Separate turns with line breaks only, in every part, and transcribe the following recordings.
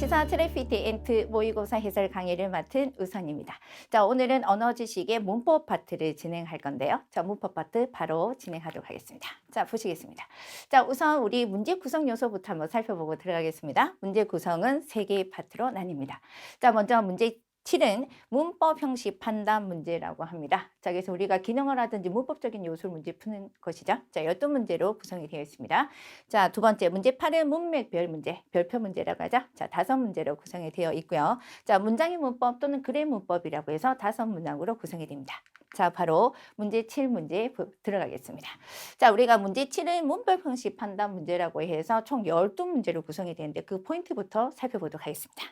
시사 트래피티 엔트 모의고사 해설 강의를 맡은 우선입니다. 자, 오늘은 언어 지식의 문법 파트를 진행할 건데요. 자, 문법 파트 바로 진행하도록 하겠습니다. 자, 보시겠습니다. 자, 우선 우리 문제 구성 요소부터 한번 살펴보고 들어가겠습니다. 문제 구성은 3개의 파트로 나뉩니다. 자, 먼저 문제 7은 문법 형식 판단 문제라고 합니다. 자, 그래서 우리가 기능을 하든지 문법적인 요소를 문제 푸는 것이죠. 자, 12문제로 구성이 되어 있습니다. 자, 두 번째 문제 8은 문맥별 문제, 별표 문제라고 하죠. 자, 5문제로 구성이 되어 있고요. 자, 문장의 문법 또는 글의 문법이라고 해서 5문항으로 구성이 됩니다. 자, 바로 문제 7문제 들어가겠습니다. 자, 우리가 문제 7은 문법 형식 판단 문제라고 해서 총 12문제로 구성이 되는데 그 포인트부터 살펴보도록 하겠습니다.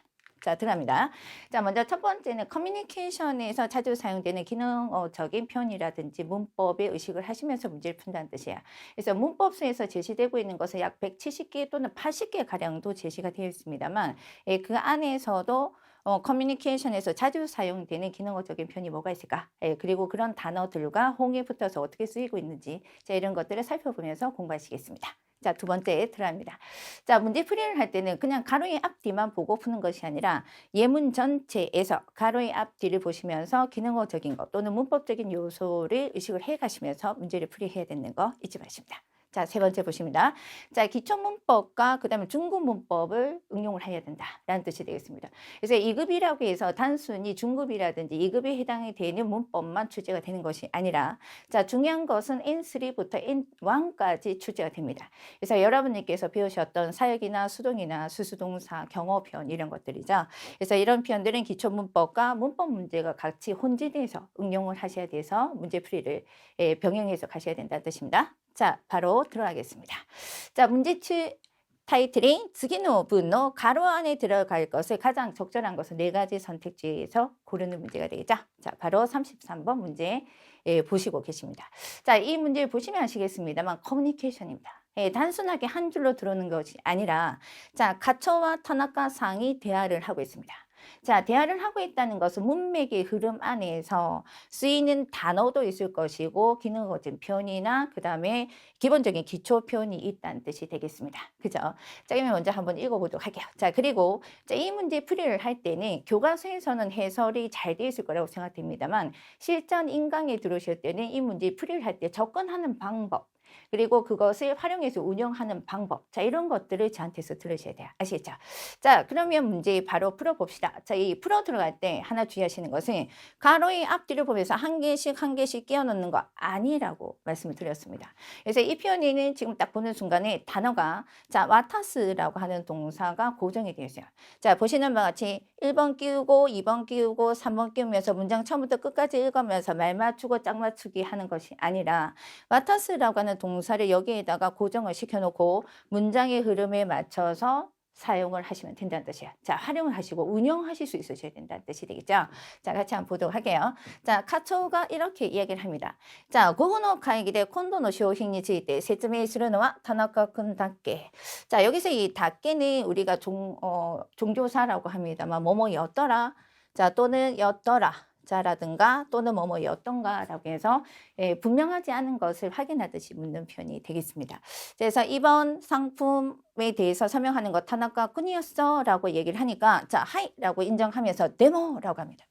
자, 들어갑니다. 자, 먼저 첫 번째는 커뮤니케이션에서 자주 사용되는 기능적인 표현이라든지 문법에 의식을 하시면서 문제를 푼다는 뜻이에요. 그래서 문법서에서 제시되고 있는 것은 약 170개 또는 80개 가량도 제시가 되어 있습니다만 그 안에서도 커뮤니케이션에서 자주 사용되는 기능적인 표현이 뭐가 있을까? 그리고 그런 단어들과 홍에 붙어서 어떻게 쓰이고 있는지 자, 이런 것들을 살펴보면서 공부하시겠습니다. 자, 두 번째 들어갑니다. 자, 문제풀이를 할 때는 그냥 가로의 앞뒤만 보고 푸는 것이 아니라 예문 전체에서 가로의 앞뒤를 보시면서 기능어적인 것 또는 문법적인 요소를 의식을 해 가시면서 문제를 풀이해야 되는 거 잊지 마십니다. 자, 세 번째 보십니다. 자, 기초문법과 그 다음에 중급문법을 응용을 해야 된다라는 뜻이 되겠습니다. 그래서 2급이라고 해서 단순히 중급이라든지 2급에 해당이 되는 문법만 출제가 되는 것이 아니라 자, 중요한 것은 N3부터 N1까지 출제가 됩니다. 그래서 여러분들께서 배우셨던 사역이나 수동이나 수수동사, 경어편 이런 것들이죠. 그래서 이런 표현들은 기초문법과 문법 문제가 같이 혼진해서 응용을 하셔야 돼서 문제풀이를 병행해서 가셔야 된다는 뜻입니다. 자, 바로 들어가겠습니다. 자, 문제 7 타이틀이次の文の 가로 안에 들어갈 것을 가장 적절한 것은 4가지 선택지에서 고르는 문제가 되겠죠. 자, 바로 33번 문제 보시고 계십니다. 자, 이 문제를 보시면 아시겠습니다만 커뮤니케이션입니다. 단순하게 한 줄로 들어오는 것이 아니라 자, 가초와 타나카상이 대화를 하고 있습니다. 자, 대화를 하고 있다는 것은 문맥의 흐름 안에서 쓰이는 단어도 있을 것이고 기능적인 표현이나 그 다음에 기본적인 기초 표현이 있다는 뜻이 되겠습니다. 그죠? 자, 그러면 먼저 한번 읽어보도록 할게요. 자, 그리고 자, 이 문제 풀이를 할 때는 교과서에서는 해설이 잘 되어 있을 거라고 생각됩니다만 실전 인강에 들어오실 때는 이 문제 풀이를 할 때 접근하는 방법 그리고 그것을 활용해서 운영하는 방법. 자, 이런 것들을 저한테서 들으셔야 돼요. 아시겠죠? 자, 그러면 문제 바로 풀어봅시다. 자, 이 풀어 들어갈 때 하나 주의하시는 것은 가로의 앞뒤를 보면서 한 개씩 끼워 넣는 거 아니라고 말씀을 드렸습니다. 그래서 이 표현에는 지금 딱 보는 순간에 단어가 자, 와타스라고 하는 동사가 고정이 되어 있어요. 자, 보시는 바와 같이 1번 끼우고 2번 끼우고 3번 끼우면서 문장 처음부터 끝까지 읽으면서 말 맞추고 짝 맞추기 하는 것이 아니라 와타스라고 하는 동사를 여기에다가 고정을 시켜놓고 문장의 흐름에 맞춰서 사용을 하시면 된다는 뜻이에요. 자, 활용을 하시고 운영하실 수 있으셔야 된다는 뜻이 되겠죠. 자, 같이 한번 보도록 할게요. 자, 카초가 이렇게 이야기를 합니다. 자, 午後の会議で今度の商品について説明するのは田中君だけ. 자, 여기서 이 닷게는 우리가 종조사라고 합니다만 뭐뭐였더라. 자, 또는 였더라. 자라든가 또는 뭐뭐였던가라고 해서 분명하지 않은 것을 확인하듯이 묻는 표현이 되겠습니다. 그래서 이번 상품에 대해서 설명하는 것 타나카 군이었어 라고 얘기를 하니까 자, 하이 라고 인정하면서 데모라고 합니다.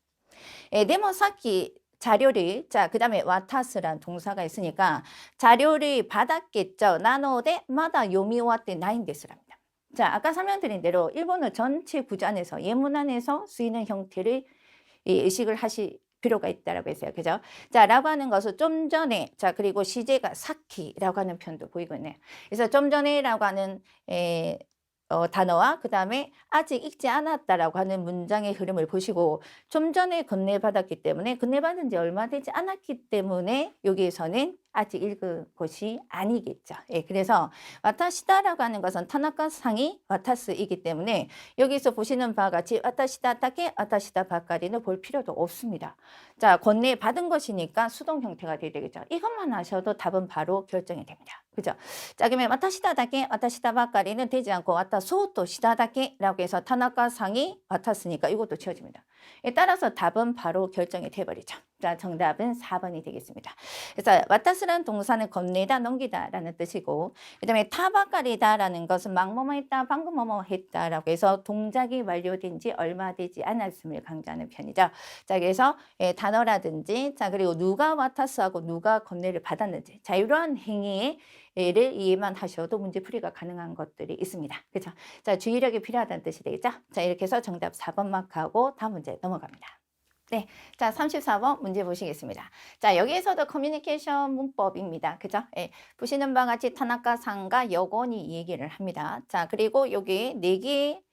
데모 사키 자료를 자, 그 다음에 와타스란 동사가 있으니까 자료를 받았겠죠. 나노데 마다 요미와테 나인데스랍니다. 자, 아까 설명드린 대로 일본어 전체 구조 안에서 예문 안에서 쓰이는 형태를 의식을 하실 필요가 있다라고 했어요. 그죠? 자, 라고 하는 것은 좀 전에, 자, 그리고 시제가 사키라고 하는 표현도 보이고 있네요. 그래서 좀 전에라고 하는, 단어와 그 다음에 아직 읽지 않았다라고 하는 문장의 흐름을 보시고 좀 전에 건네받았기 때문에 건네받은 지 얼마 되지 않았기 때문에 여기에서는 아직 읽은 것이 아니겠죠. 예, 그래서 와타시다라고 하는 것은 타나카상이 와타스이기 때문에 여기서 보시는 바와 같이 와타시다 타케 와타시다 바까리는 볼 필요도 없습니다. 자, 건네받은 것이니까 수동 형태가 되야 되겠죠. 이것만 하셔도 답은 바로 결정이 됩니다. 그죠? 자, 그러면 와타시다다게, 와타시다바까리는 되지 않고 와타소또 시다다게라고 해서 타나카상이 맡았으니까 이것도 지워집니다. 에 따라서 답은 바로 결정이 돼버리죠. 자, 정답은 4번이 되겠습니다. 그래서 와타스라는 동사는 건네다, 넘기다라는 뜻이고, 그다음에 타바까리다라는 것은 막 뭐뭐 했다, 방금 뭐뭐 했다라고 해서 동작이 완료된 지 얼마 되지 않았음을 강조하는 편이죠. 자, 그래서 단어라든지, 자, 그리고 누가 와타스하고 누가 건네를 받았는지, 자, 이러한 행위에 를 이해만 하셔도 문제풀이가 가능한 것들이 있습니다. 그죠? 자, 주의력이 필요하다는 뜻이 되겠죠? 자, 이렇게 해서 정답 4번 마크하고 다음 문제 넘어갑니다. 네. 자, 34번 문제 보시겠습니다. 자, 여기에서도 커뮤니케이션 문법입니다. 그죠? 예. 보시는 바와 같이 타나카 상과 여건이 얘기를 합니다. 자, 그리고 여기 4개의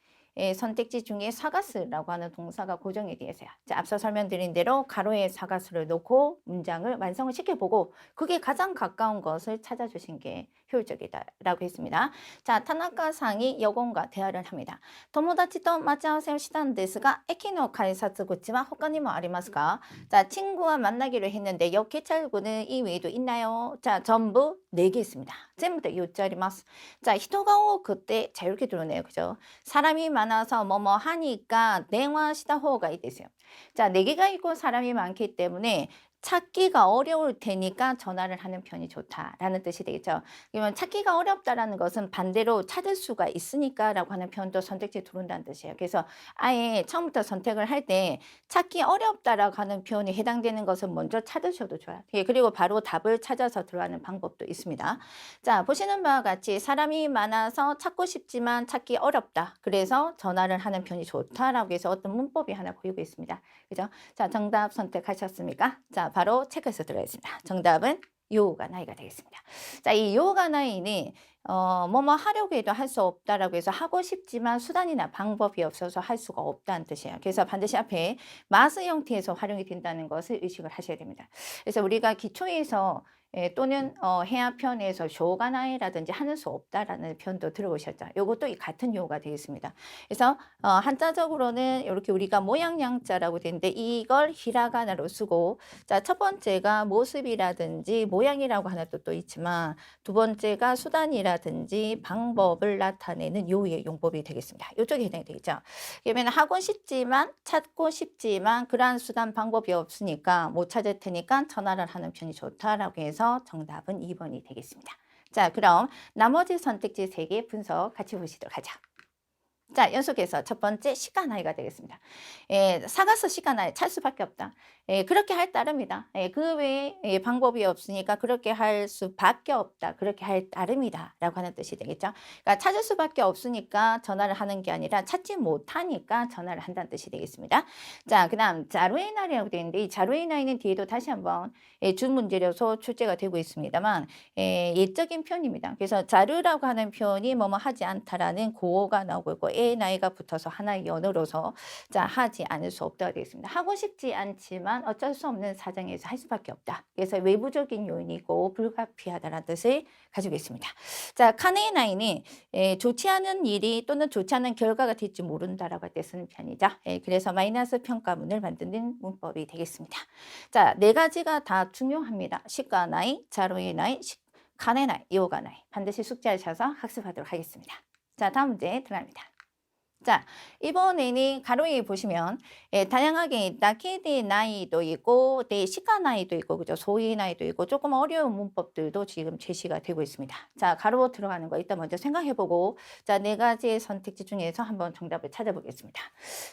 선택지 중에 사가스라고 하는 동사가 고정이 되어 있어요. 자, 앞서 설명드린 대로 가로에 사가스를 놓고 문장을 완성을 시켜보고 그게 가장 가까운 것을 찾아주신 게 효율적이다라고 했습니다. 자, 타나카 상이 여건과 대화를 합니다. 友達と待ち合わせをしたんですが 駅の改札口は他にもありますか? 자, 친구와 만나기로 했는데 역 개찰구는 이 외에도 있나요? 자, 전부 4개 있습니다. 전부 다 4자あります. 자, 人が多くて 자, 이렇게 들어오네요. 그죠? 사람이 많아서 뭐뭐 하니까 電話した方がいい 됐어요. 자, 4개가 있고 사람이 많기 때문에 찾기가 어려울 테니까 전화를 하는 편이 좋다라는 뜻이 되겠죠. 그러면 찾기가 어렵다라는 것은 반대로 찾을 수가 있으니까라고 하는 표현도 선택지에 들어온다는 뜻이에요. 그래서 아예 처음부터 선택을 할 때 찾기 어렵다라고 하는 표현이 해당되는 것은 먼저 찾으셔도 좋아요. 그리고 바로 답을 찾아서 들어가는 방법도 있습니다. 자, 보시는 바와 같이 사람이 많아서 찾고 싶지만 찾기 어렵다. 그래서 전화를 하는 편이 좋다라고 해서 어떤 문법이 하나 보이고 있습니다. 그죠? 자, 정답 선택하셨습니까? 자, 바로 체크해서 들어가겠습니다. 정답은 요가 나이가 되겠습니다. 자, 이 요가 나이는 뭐뭐 하려고 해도 할 수 없다라고 해서 하고 싶지만 수단이나 방법이 없어서 할 수가 없다는 뜻이에요. 그래서 반드시 앞에 마스 형태에서 활용이 된다는 것을 의식을 하셔야 됩니다. 그래서 우리가 기초에서 또는 해아편에서 쇼가나이라든지 하는 수 없다라는 표현도 들어보셨죠. 이것도 같은 요가 되겠습니다. 그래서 한자적으로는 이렇게 우리가 모양양자라고 되는데 이걸 히라가나로 쓰고 자, 첫 번째가 모습이라든지 모양이라고 하는 뜻도 있지만 두 번째가 수단이라든지 방법을 나타내는 요의 용법이 되겠습니다. 이쪽에 해당이 되겠죠. 그러면 하고 싶지만 찾고 싶지만 그러한 수단 방법이 없으니까 못 찾을 테니까 전화를 하는 편이 좋다라고 해서 정답은 2번이 되겠습니다. 자, 그럼 나머지 선택지 3개 분석 같이 보시도록 하죠. 자, 연속해서 첫 번째 시가나이가 되겠습니다. 사가서 시가나이 찰 수밖에 없다. 그렇게 할 따름이다. 그 외에 방법이 없으니까 그렇게 할 수밖에 없다. 그렇게 할 따름이다. 라고 하는 뜻이 되겠죠. 그러니까 찾을 수밖에 없으니까 전화를 하는 게 아니라 찾지 못하니까 전화를 한다는 뜻이 되겠습니다. 자, 그 다음 자루에나이라고 되어 있는데 이 자루에나이는 뒤에도 다시 한번 준 문제로서 출제가 되고 있습니다만 예적인 표현입니다. 그래서 자루라고 하는 표현이 뭐뭐 하지 않다라는 고어가 나오고 있고 의 나이가 붙어서 하나의 연어로서 자, 하지 않을 수 없다가 되겠습니다. 하고 싶지 않지만 어쩔 수 없는 사정에서 할 수밖에 없다. 그래서 외부적인 요인이고 불가피하다라는 뜻을 가지고 있습니다. 자, 카네의 나이는 좋지 않은 일이 또는 좋지 않은 결과가 될지 모른다라고 할 때 쓰는 편이죠. 그래서 마이너스 평가문을 만드는 문법이 되겠습니다. 자, 4가지가 다 중요합니다. 시가 나이, 자로의 나이, 카네 나이, 요가 나이. 반드시 숙지하셔서 학습하도록 하겠습니다. 자, 다음 문제 들어갑니다. 자, 이번에는 가로에 보시면 다양하게 있다. 케데 나이도 있고, 시가 나이도 있고, 그죠? 소위 나이도 있고, 조금 어려운 문법들도 지금 제시가 되고 있습니다. 자, 가로 들어가는 거 일단 먼저 생각해보고, 자, 4가지의 선택지 중에서 한번 정답을 찾아보겠습니다.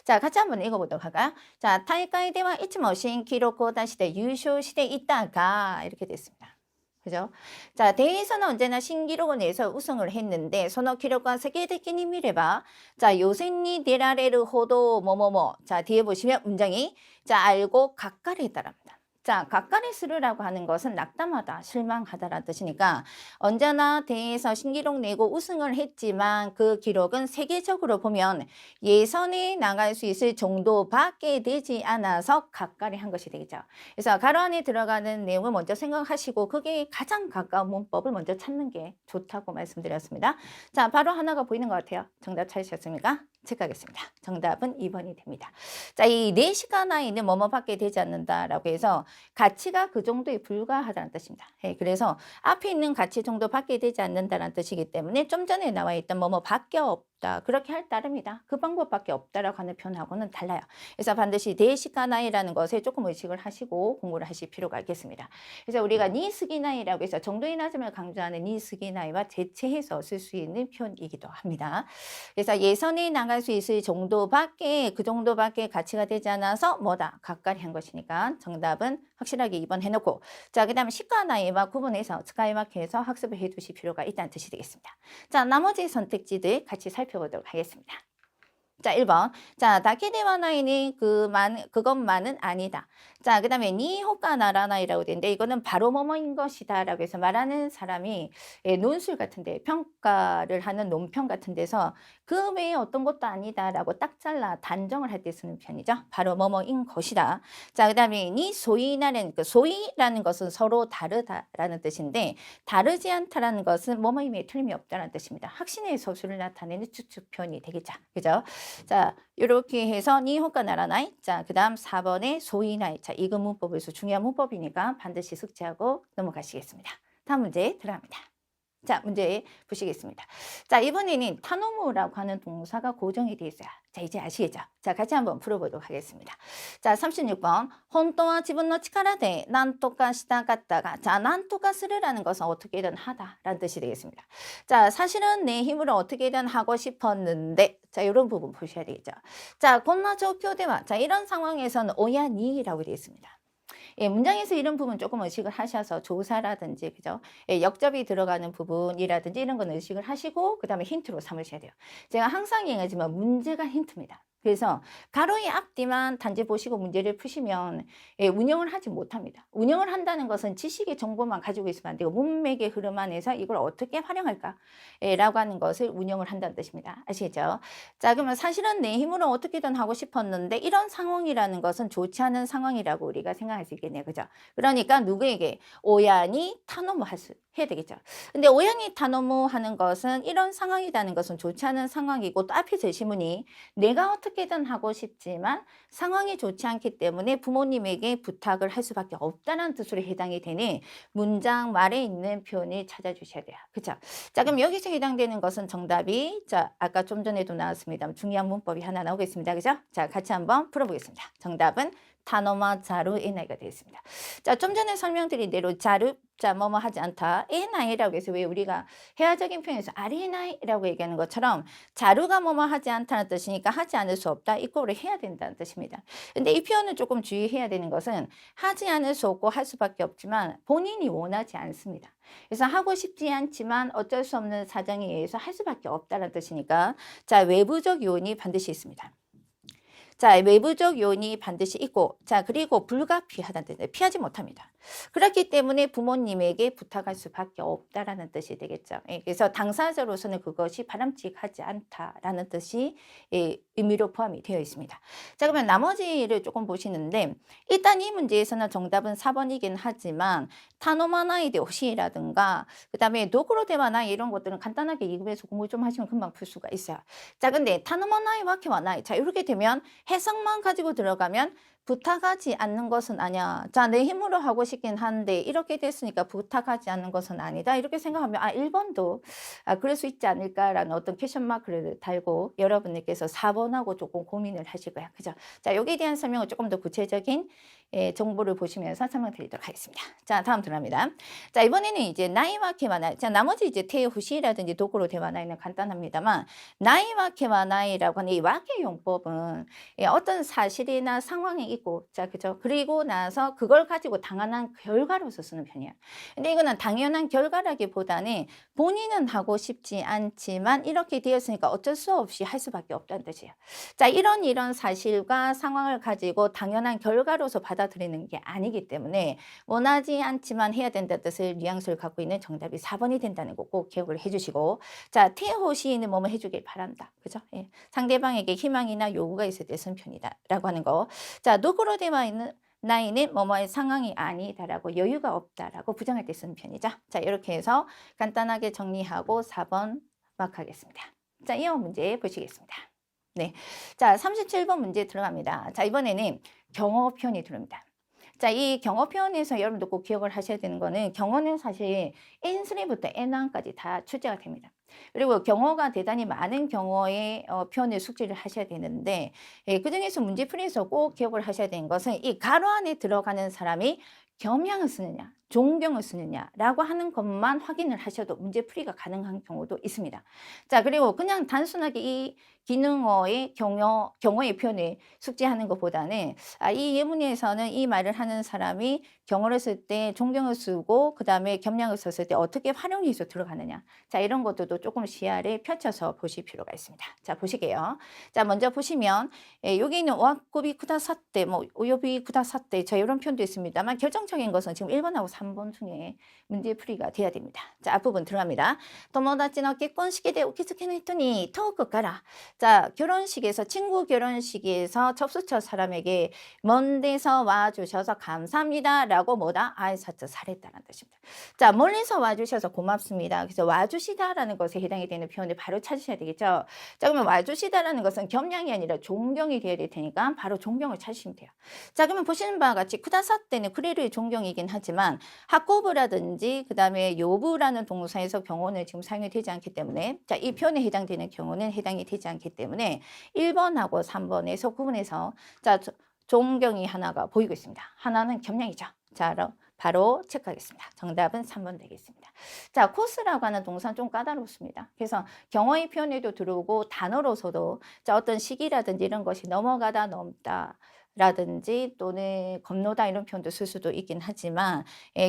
자, 같이 한번 읽어보도록 할까요? 자, 다이카이데와 이츠머신 기록 다시대 유쇼 시대 있다가 이렇게 됐습니다. 그죠? 자, 대회에서는 언제나 신기록을 내서 우승을 했는데, 소노 기록과 세계적인 미래봐. 자, 요새니 데라레르 호도 뭐뭐뭐. 자, 뒤에 보시면 문장이 자, 알고 각가를 따릅니다. 자, 각가를 쓰르라고 하는 것은 낙담하다, 실망하다라는 뜻이니까 언제나 대회에서 신기록 내고 우승을 했지만 그 기록은 세계적으로 보면 예선에 나갈 수 있을 정도밖에 되지 않아서 각가를 한 것이 되겠죠. 그래서 가로 안에 들어가는 내용을 먼저 생각하시고 그게 가장 가까운 문법을 먼저 찾는 게 좋다고 말씀드렸습니다. 자, 바로 하나가 보이는 것 같아요. 정답 찾으셨습니까? 체크하겠습니다. 정답은 2번이 됩니다. 자, 이 4시간 나이는 뭐뭐밖에 되지 않는다라고 해서 가치가 그 정도에 불과하다는 뜻입니다. 예, 그래서 앞에 있는 가치 정도밖에 되지 않는다는 뜻이기 때문에 좀 전에 나와 있던 뭐뭐밖에 없다. 그렇게 할 따름이다. 그 방법밖에 없다라고 하는 표현하고는 달라요. 그래서 반드시 대시가나이라는 것에 조금 의식을 하시고 공부를 하실 필요가 있겠습니다. 그래서 우리가 니스기나이라고 해서 정도의 낮음을 강조하는 니스기나이와 대체해서 쓸 수 있는 표현이기도 합니다. 그래서 예선에 나갈 수 있을 정도밖에 그 정도밖에 가치가 되지 않아서 뭐다 가까이 한 것이니까 정답은 확실하게 2번 해놓고 자 그다음에 시가나이와 구분해서 스카이마크에서 학습을 해두실 필요가 있다는 뜻이 되겠습니다. 자 나머지 선택지들 같이 살펴보도록 하겠습니다. 자, 1번. 자, 다케데와나이는 그것만은 아니다. 자, 그 다음에 니호가 나라나이라고 되는데 이거는 바로 뭐뭐인 것이다 라고 해서 말하는 사람이 논술 같은데 평가를 하는 논평 같은 데서 그 외에 어떤 것도 아니다 라고 딱 잘라 단정을 할 때 쓰는 편이죠. 바로 뭐뭐인 것이다. 자, 그 다음에 니 소이나는 그 소이라는 것은 서로 다르다라는 뜻인데 다르지 않다라는 것은 뭐뭐임에 틀림이 없다는 뜻입니다. 확신의 소수를 나타내는 추측 표현이 되겠죠. 그죠? 자, 이렇게 해서 니호가 나라나이. 자, 그 다음 4번에 소이나이. 자, 이거 문법에서 중요한 문법이니까 반드시 숙지하고 넘어가시겠습니다. 다음 문제 들어갑니다. 자, 문제 보시겠습니다. 자, 이번에는 타노무라고 하는 동사가 고정이 되어 있어요. 자, 이제 아시겠죠? 자, 같이 한번 풀어보도록 하겠습니다. 자, 36번. 혼또와 지분노 치카라데 난또까 시다갔다가 자, 난또까 스르라는 것은 어떻게든 하다라는 뜻이 되겠습니다. 자, 사실은 내 힘으로 어떻게든 하고 싶었는데 자, 이런 부분 보셔야 되겠죠. 자, 곤나 조표대와 자, 이런 상황에서는 오야니라고 되어 있습니다. 예, 문장에서 이런 부분 조금 의식을 하셔서 조사라든지 그죠? 예, 역접이 들어가는 부분이라든지 이런 건 의식을 하시고 그 다음에 힌트로 삼으셔야 돼요. 제가 항상 얘기하지만 문제가 힌트입니다. 그래서 가로의 앞뒤만 단지 보시고 문제를 푸시면 예, 운영을 하지 못합니다. 운영을 한다는 것은 지식의 정보만 가지고 있으면 안 되고 문맥의 흐름 안에서 이걸 어떻게 활용할까? 예, 라고 하는 것을 운영을 한다는 뜻입니다. 아시겠죠? 자, 그러면 사실은 내 힘으로 어떻게든 하고 싶었는데 이런 상황이라는 것은 좋지 않은 상황이라고 우리가 생각할 수 있겠네요. 그죠? 그러니까 누구에게 오야니 타노무 해야 되겠죠. 근데 오야니 타노무 하는 것은 이런 상황이라는 것은 좋지 않은 상황이고 또 앞에 제시문이 내가 어떻게든 하고 싶지만 상황이 좋지 않기 때문에 부모님에게 부탁을 할 수밖에 없다는 뜻으로 해당이 되는 문장 말에 있는 표현을 찾아주셔야 돼요. 그죠? 자, 그럼 여기서 해당되는 것은 정답이 자, 아까 좀 전에도 나왔습니다. 중요한 문법이 하나 나오겠습니다. 그죠? 자, 같이 한번 풀어보겠습니다. 정답은 타노마 자루 에나이가 되겠습니다. 자, 좀 전에 설명드린 대로 자루 자, 뭐뭐 하지 않다. 에나이라고 해서 왜 우리가 회화적인 표현에서 아리나이라고 얘기하는 것처럼 자루가 뭐뭐 하지 않다는 뜻이니까 하지 않을 수 없다. 이거를 해야 된다는 뜻입니다. 근데 이 표현을 조금 주의해야 되는 것은 하지 않을 수 없고 할 수밖에 없지만 본인이 원하지 않습니다. 그래서 하고 싶지 않지만 어쩔 수 없는 사정에 의해서 할 수밖에 없다는 뜻이니까 자, 외부적 요인이 반드시 있습니다. 자, 외부적 요인이 반드시 있고, 자, 그리고 불가피하다는 뜻인데 피하지 못합니다. 그렇기 때문에 부모님에게 부탁할 수밖에 없다라는 뜻이 되겠죠. 예, 그래서 당사자로서는 그것이 바람직하지 않다라는 뜻이 의미로 포함이 되어 있습니다. 자, 그러면 나머지를 조금 보시는데 일단 이 문제에서는 정답은 4번이긴 하지만 타노마나이데 호시라든가 그 다음에 도그로데마나이 이런 것들은 간단하게 이급에서 공부 좀 하시면 금방 풀 수가 있어요. 자, 근데 타노마나이 와케와나이 자, 이렇게 되면 해석만 가지고 들어가면 부탁하지 않는 것은 아니야. 자, 내 힘으로 하고 싶긴 한데 이렇게 됐으니까 부탁하지 않는 것은 아니다. 이렇게 생각하면 1번도 그럴 수 있지 않을까라는 어떤 퀘션 마크를 달고 여러분들께서 4번하고 조금 고민을 하실 거야. 그죠? 자, 여기에 대한 설명을 조금 더 구체적인 정보를 보시면서 설명드리도록 하겠습니다. 자, 다음 들어갑니다. 자, 이번에는 이제 나이와 케와나이. 자, 나머지 이제 테후시라든지 도구로 대화나이는 간단합니다만 나이와 케와나이라고 하는 이 와케 용법은 어떤 사실이나 상황이 있고, 자, 그죠? 그리고 나서 그걸 가지고 당연한 결과로서 쓰는 편이야. 근데 이거는 당연한 결과라기보다는 본인은 하고 싶지 않지만 이렇게 되었으니까 어쩔 수 없이 할 수밖에 없다는 뜻이에요. 자, 이런 사실과 상황을 가지고 당연한 결과로서 받아들이는 게 아니기 때문에 원하지 않지만 해야 된다는 뜻을 뉘앙스를 갖고 있는 정답이 4번이 된다는 거 꼭 기억을 해주시고, 자, 테호시는 뭐뭐 해주길 바란다. 그죠? 예. 상대방에게 희망이나 요구가 있을 때 쓴 편이다. 라고 하는 거. 자, 노크로 되어 있는 나이는 뭐뭐의 상황이 아니다라고 여유가 없다라고 부정할 때 쓰는 편이죠. 자, 이렇게 해서 간단하게 정리하고 4번 마크하겠습니다. 자, 이어 문제 보시겠습니다. 네. 자, 37번 문제 들어갑니다. 자, 이번에는 경어 표현이 들어옵니다. 자, 이 경어 표현에서 여러분들 꼭 기억을 하셔야 되는 거는 경어는 사실 N3부터 N1까지 다 출제가 됩니다. 그리고 경어가 대단히 많은 경어의 표현을 숙지를 하셔야 되는데 예, 그중에서 문제풀이에서 꼭 기억을 하셔야 되는 것은 이 가로 안에 들어가는 사람이 겸양을 쓰느냐, 존경을 쓰느냐라고 하는 것만 확인을 하셔도 문제풀이가 가능한 경우도 있습니다. 자, 그리고 그냥 단순하게 이 기능어의 경어의 표현을 숙지하는 것보다는 이 예문에서는 이 말을 하는 사람이 경어를 쓸 때 존경을 쓰고 그 다음에 겸양을 썼을 때 어떻게 활용해서 들어가느냐. 자, 이런 것들도 조금 시야를 펼쳐서 보실 필요가 있습니다. 자, 보시게요. 자, 먼저 보시면 여기 있는 오아쿠비 쿠다사떼, 뭐 오요비 쿠다사떼 자, 이런 표현도 있습니다만 결정적인 것은 지금 1번하고 3번 중에 문제풀이가 돼야 됩니다. 자, 앞부분 들어갑니다. 토모다치노 결혼식에 오키츠케노 히토니 토크 가라. 자, 결혼식에서 친구 결혼식에서 접수처 사람에게 먼 데서 와주셔서 감사합니다라고 뭐다? 아이사츠 사랬다는 뜻입니다. 자, 멀리서 와주셔서 고맙습니다. 그래서 와주시다라는 것에 해당이 되는 표현을 바로 찾으셔야 되겠죠. 자, 그러면 와주시다라는 것은 겸양이 아니라 존경이 되어야 될 테니까 바로 존경을 찾으시면 돼요. 자, 그러면 보시는 바와 같이 쿠다사 때는 그래를 존경이긴 하지만 하코브라든지 그 다음에 요부라는 동사에서 경어는 지금 사용이 되지 않기 때문에 자, 이 표현에 해당되는 경우는 해당이 되지 않기 때문에 1번하고 3번에서 구분해서 자, 존경이 하나가 보이고 있습니다. 하나는 겸양이죠. 자, 바로 체크하겠습니다. 정답은 3번 되겠습니다. 자, 코스라고 하는 동사는 좀 까다롭습니다. 그래서 경어의 표현에도 들어오고 단어로서도 자, 어떤 시기라든지 이런 것이 넘어가다 넘다 라든지 또는 건너다 이런 표현도 쓸 수도 있긴 하지만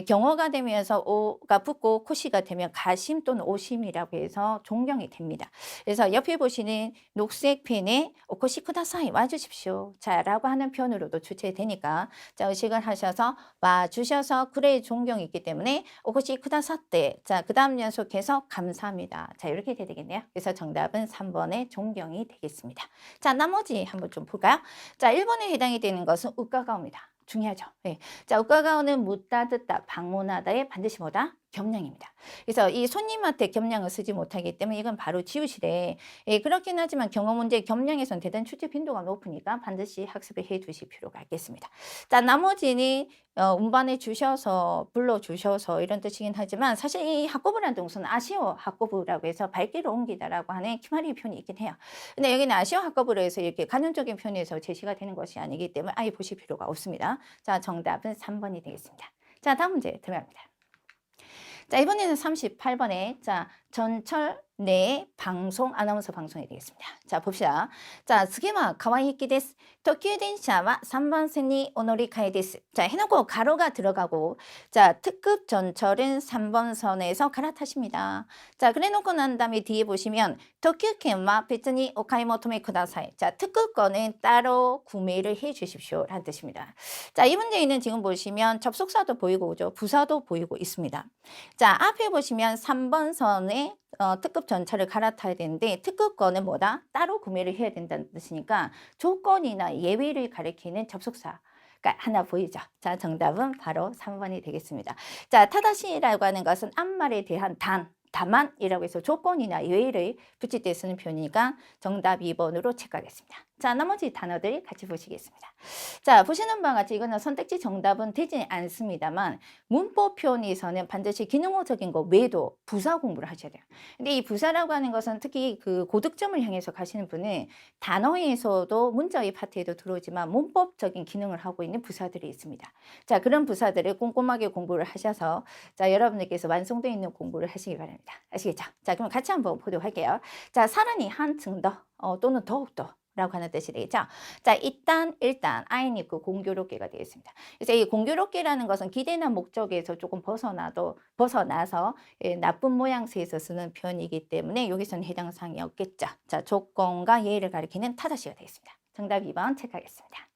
경어가 되면서 오가 붙고 코시가 되면 가심 또는 오심이라고 해서 존경이 됩니다. 그래서 옆에 보시는 녹색 펜에 오코시 쿠다사이 와주십시오. 자, 라고 하는 표현으로도 출제되니까 자, 의식을 하셔서 와주셔서 그래 존경이 있기 때문에 오코시 쿠다사떼 자, 그 다음 연속해서 감사합니다. 자, 이렇게 돼야 되겠네요. 그래서 정답은 3번의 존경이 되겠습니다. 자, 나머지 한번 좀 볼까요? 자, 1번에 해당이 되는 것은 우가가오입니다. 중요하죠. 네. 자, 우가가오는 묻다, 듣다, 방문하다에 반드시 뭐다? 겸양입니다. 그래서 이 손님한테 겸양을 쓰지 못하기 때문에 이건 바로 지우시래. 예, 그렇긴 하지만 경어 문제 겸양에선 대단히 출제 빈도가 높으니까 반드시 학습을 해 두실 필요가 있겠습니다. 자, 나머지는 운반해 주셔서 불러주셔서 이런 뜻이긴 하지만 사실 이 학고부라는 동사는 아시오 학고부라고 해서 발길을 옮기다라고 하는 키마리 표현이 있긴 해요. 근데 여기는 아시오 학고부로 해서 이렇게 간접적인 표현에서 제시가 되는 것이 아니기 때문에 아예 보실 필요가 없습니다. 자, 정답은 3번이 되겠습니다. 자, 다음 문제 들어갑니다. 자, 이번에는 38번에 자, 전철 내 방송 아나운서 방송이 되겠습니다. 자, 봅시다. 자, 스게마 가와이키 데스. 도쿄電車와 3번線に 오노리카이 데스. 자, 해놓고 가로가 들어가고 자, 특급 전철은 3번 선에서 갈아타십니다. 자, 그래놓고 난 다음에 뒤에 보시면 도쿄券와 別に 오카이모토메 쿠다사이. 자, 특급권은 따로 구매를 해 주십시오 라는 뜻입니다. 자, 이 문제에는 지금 보시면 접속사도 보이고 그죠? 부사도 보이고 있습니다. 자, 앞에 보시면 3번 선에 특급 전철을 갈아타야 되는데 특급권은 뭐다? 따로 구매를 해야 된다는 뜻이니까 조건이나 예외를 가리키는 접속사 가 하나 보이죠? 자, 정답은 바로 3번이 되겠습니다. 자, 타다시라고 하는 것은 앞말에 대한 다만이라고 해서 조건이나 예외를 붙일 때 쓰는 표현이니까 정답 2번으로 체크하겠습니다. 자, 나머지 단어들 같이 보시겠습니다. 자, 보시는 바와 같이 이거는 선택지 정답은 되지 않습니다만 문법 표현에서는 반드시 기능어적인 거 외에도 부사 공부를 하셔야 돼요. 근데 이 부사라고 하는 것은 특히 그 고득점을 향해서 가시는 분은 단어에서도 문자의 파트에도 들어오지만 문법적인 기능을 하고 있는 부사들이 있습니다. 자, 그런 부사들을 꼼꼼하게 공부를 하셔서 자, 여러분들께서 완성되어 있는 공부를 하시기 바랍니다. 아시겠죠? 자, 그럼 같이 한번 보도록 할게요. 자, 사람이 한층 더 또는 더욱더 라고 하는 뜻이 되겠죠. 자, 일단 아이니크 공교롭게가 되겠습니다. 그래서 이 공교롭게라는 것은 기대나 목적에서 조금 벗어나서 나쁜 모양새에서 쓰는 표현이기 때문에 여기서는 해당 사항이 없겠죠. 자, 조건과 예의를 가리키는 타다시가 되겠습니다. 정답 2번 체크하겠습니다.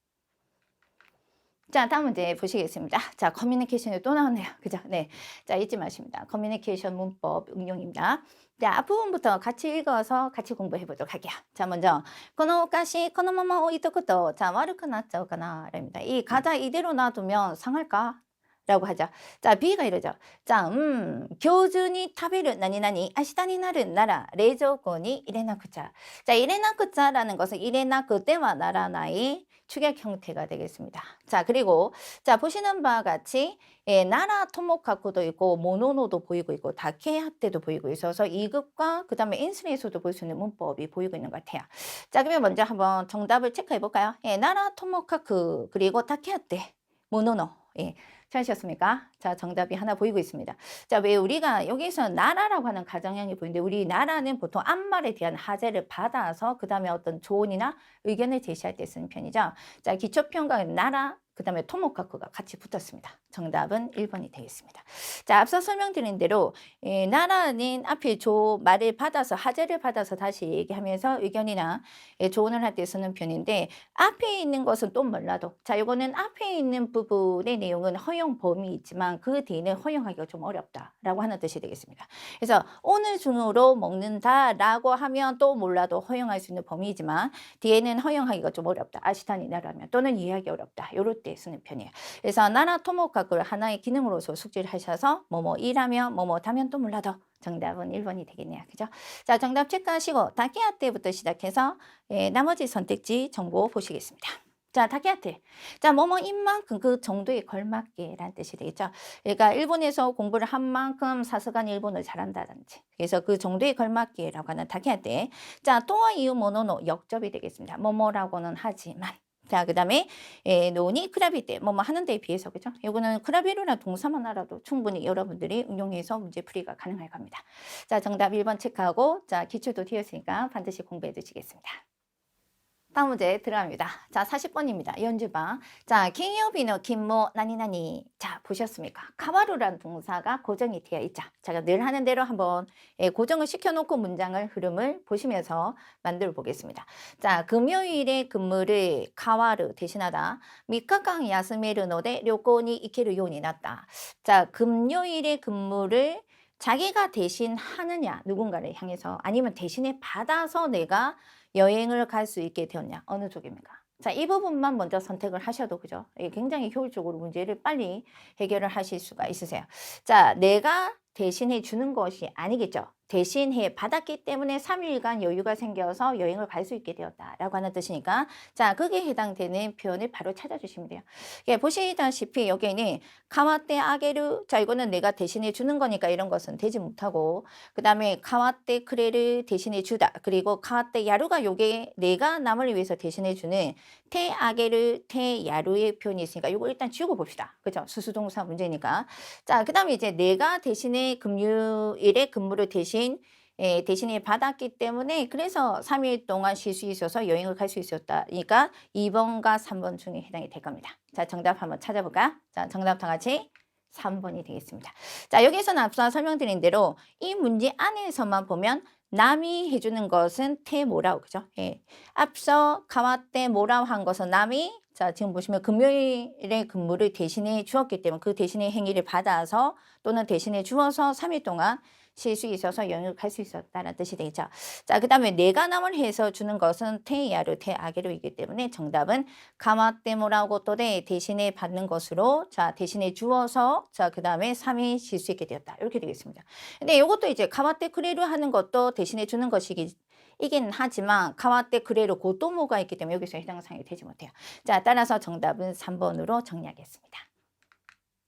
자, 다음 문제 보시겠습니다. 자, 커뮤니케이션이 또 나왔네요. 그죠? 네. 자, 잊지 마십니다. 커뮤니케이션 문법 응용입니다. 자, 앞부분부터 같이 읽어서 같이 공부해 보도록 할게요. 자, 먼저, このお菓子このまま置いとくと 자, 悪くなっちゃうかな? 입니다. 이 과자 이대로 놔두면 상할까? 라고 하죠. 자, B가 이러죠. 자, 교준이 타베르 나니나니 아시다니 나른 나라 레조건이 이레나쿠자. 자, 이레나쿠자라는 것은 이레나쿠테와 나라나의 축약 형태가 되겠습니다. 자, 그리고 자, 보시는 바와 같이 나라 토모카쿠도 있고 모노노도 보이고 있고 다케하테도 보이고 있어서 2급과 그 다음에 인수에서도 볼 수 있는 문법이 보이고 있는 것 같아요. 자, 그러면 먼저 한번 정답을 체크해 볼까요? 나라 토모카쿠 그리고 다케하테 모노노. 찾으셨습니까? 자, 정답이 하나 보이고 있습니다. 자, 왜 우리가 여기서 나라라고 하는 가정형이 보이는데 우리 나라는 보통 앞말에 대한 하재를 받아서 그 다음에 어떤 조언이나 의견을 제시할 때 쓰는 편이죠. 자, 기초평가 나라 그 다음에 토모카쿠가 같이 붙었습니다. 정답은 1번이 되겠습니다. 자, 앞서 설명드린 대로 나라는 앞에 말을 받아서 하재를 받아서 다시 얘기하면서 의견이나 조언을 할 때 쓰는 편인데 앞에 있는 것은 또 몰라도 자, 이거는 앞에 있는 부분의 내용은 허용 범위 있지만 그 뒤는 허용하기가 좀 어렵다라고 하는 뜻이 되겠습니다. 그래서 오늘 중으로 먹는다라고 하면 또 몰라도 허용할 수 있는 범위이지만 뒤에는 허용하기가 좀 어렵다. 아시타니 나라면 또는 이해하기 어렵다. 요럴 때 쓰는 편이에요. 그래서 나라 토모카쿠를 하나의 기능으로서 숙지를 하셔서 뭐뭐 이라면 뭐뭐 다면 또 몰라도 정답은 1번이 되겠네요. 그죠? 자, 정답 체크하시고 다케아테부터 시작해서 나머지 선택지 정보 보시겠습니다. 자, 다케아테. 자, 뭐뭐인 만큼 그 정도에 걸맞게라는 뜻이 되겠죠. 그러니까 일본에서 공부를 한 만큼 사서간 일본을 잘한다든지. 그래서 그 정도에 걸맞게라고 하는 다케아테. 자, 또와 이유 모노노 역접이 되겠습니다. 뭐뭐라고는 하지만. 자, 그 다음에 노니 크라비테 뭐뭐 하는 데에 비해서 그죠? 이거는 크라비루나 동사만 알아도 충분히 여러분들이 응용해서 문제 풀이가 가능할 겁니다. 자, 정답 1번 체크하고 자, 기출도 튀었으니까 반드시 공부해 주시겠습니다. 다음 문제 들어갑니다. 자, 40번입니다. 연주방. 자,金曜日の 勤務 나니나니. 자, 보셨습니까? 카와루란 동사가 고정이 되어 있죠. 제가 늘 하는 대로 한번 고정을 시켜놓고 문장을 흐름을 보시면서 만들어 보겠습니다. 자, 금요일에 근무를 카와루 대신하다. 3日間 休めるので 旅行に行けるようになった. 자, 금요일에 근무를 자기가 대신 하느냐, 누군가를 향해서 아니면 대신에 받아서 내가 여행을 갈 수 있게 되었냐, 어느 쪽입니까? 자, 이 부분만 먼저 선택을 하셔도 그죠? 굉장히 효율적으로 문제를 빨리 해결을 하실 수가 있으세요. 자, 내가 대신해 주는 것이 아니겠죠. 대신해 받았기 때문에 3일간 여유가 생겨서 여행을 갈 수 있게 되었다라고 하는 뜻이니까 자, 그게 해당되는 표현을 바로 찾아주시면 돼요. 예, 보시다시피 여기는 카와테 아게르 자, 이거는 내가 대신해 주는 거니까 이런 것은 되지 못하고 그 다음에 카와테 크레를 대신해 주다 그리고 카와테 야루가 요게 내가 남을 위해서 대신해 주는 테 아게르 테 야루의 표현이 있으니까 이거 일단 지우고 봅시다. 그죠? 수수동사 문제니까. 자, 그 다음에 이제 내가 대신에 금요일에 근무를 대신에 받았기 때문에 그래서 3일 동안 쉴 수 있어서 여행을 갈 수 있었다. 그러니까 2번과 3번 중에 해당이 될 겁니다. 자, 정답 한번 찾아볼까? 자, 정답 다 같이 3번이 되겠습니다. 자, 여기서는 앞서 설명드린 대로 이 문제 안에서만 보면 남이 해주는 것은 테모라우 그죠? 예. 앞서 가와테 모라우 한 것은 남이 자, 지금 보시면 금요일에 근무를 대신해 주었기 때문에 그 대신의 행위를 받아서 또는 대신해 주어서 3일 동안 쉴 수 있어서 여행을 갈 수 있었다는 뜻이 되겠죠. 자, 그 다음에 내가 남을 해서 주는 것은 테야루, 테아게루이기 때문에 정답은 가마테모라고 또대 대신에 받는 것으로 자, 대신에 주어서 자, 그 다음에 3일 쉴 수 있게 되었다. 이렇게 되겠습니다. 근데 이것도 이제 가마테 크레루 하는 것도 대신에 주는 것이긴 하지만 가와테 그레로 고토모가 있기 때문에 여기서 해당 사항이 되지 못해요. 자, 따라서 정답은 3번으로 정리하겠습니다.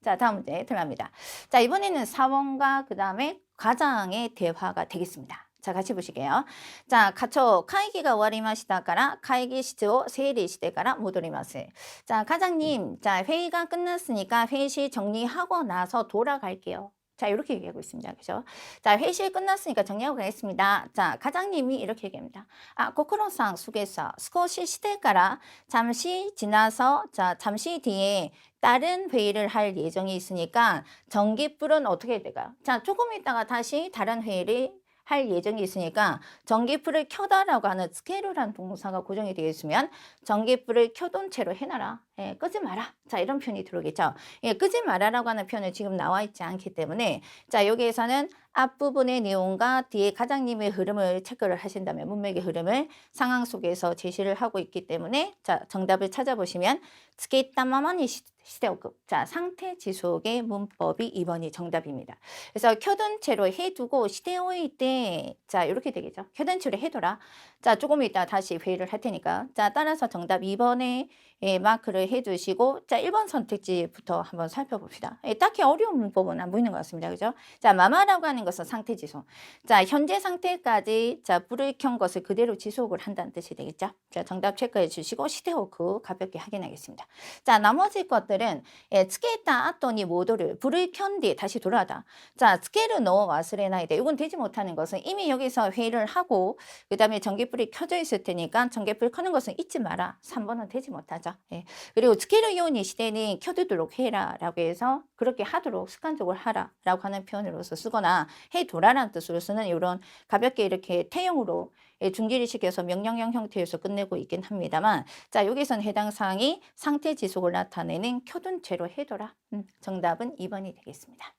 자, 다음 문제 들어갑니다. 자, 이번에는 사원과 그 다음에 과장의 대화가 되겠습니다. 자, 같이 보시게요. 자, 가초会議が 終わりましたから会議室を整理してから戻ります. 자, 과장님, 자, 회의가 끝났으니까 회의실 정리하고 나서 돌아갈게요. 자, 이렇게 얘기하고 있습니다. 그죠? 자, 회의실 끝났으니까 정리하고 가겠습니다. 자, 과장님이 이렇게 얘기합니다. 아, 고쿠로상 수고했어. 스코시 시대가라 잠시 지나서 자, 잠시 뒤에 다른 회의를 할 예정이 있으니까 전기불은 어떻게 해야 될까요? 자, 조금 있다가 다시 다른 회의를 할 예정이 있으니까 전기불을 켜다라고 하는 스케루라는 동사가 고정이 되어 있으면 전기불을 켜둔 채로 해놔라. 예, 끄지 마라. 자, 이런 표현이 들어오겠죠. 예, 끄지 마라라고 하는 표현은 지금 나와 있지 않기 때문에 자, 여기에서는 앞부분의 내용과 뒤에 가장님의 흐름을 체크를 하신다면 문맥의 흐름을 상황 속에서 제시를 하고 있기 때문에 자, 정답을 찾아보시면 스케이타마마니 시대오급. 자, 상태 지속의 문법이 2번이 정답입니다. 그래서 켜둔 채로 해두고 시대오일 때 자, 이렇게 되겠죠. 켜둔 채로 해둬라. 자, 조금 이따 다시 회의를 할 테니까. 자, 따라서 정답 2번에 예, 마크를 해두시고 자, 1번 선택지부터 한번 살펴봅시다. 예, 딱히 어려운 문법은 안 보이는 것 같습니다. 그죠? 자, 마마라고 하는 것은 상태 지속. 자, 현재 상태까지 자, 불을 켠 것을 그대로 지속을 한다는 뜻이 되겠죠? 자, 정답 체크해 주시고 시대호크 가볍게 확인하겠습니다. 자, 나머지 것들은 예, 스케이타 아토니 모도를 불을 켠 뒤에 다시 돌아가다. 자, 스케를 넣어 와스레나이데 이건 되지 못하는 것은 이미 여기서 회의를 하고 그 다음에 전기불이 켜져 있을 테니까 전기불 켜는 것은 잊지 마라. 3번은 되지 못하죠. 예. 그리고 스케르 요니 시대는 켜두도록 해라 라고 해서 그렇게 하도록 습관적으로 하라 라고 하는 표현으로서 쓰거나 해둬라라는 뜻으로 쓰는 이런 가볍게 이렇게 태형으로 예, 중지를 시켜서 명령형 형태에서 끝내고 있긴 합니다만 자, 여기서는 해당 사항이 상태 지속을 나타내는 켜둔 채로 해둬라. 정답은 2번이 되겠습니다.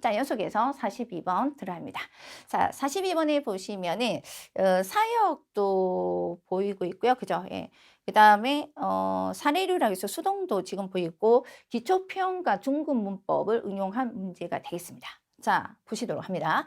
자, 연속해서 42번 들어갑니다. 자, 42번에 보시면은 사역도 보이고 있고요. 그죠? 예. 그 다음에 사례류라고 해서 수동도 지금 보이고 기초평가 중급 문법을 응용한 문제가 되겠습니다. 자, 보시도록 합니다.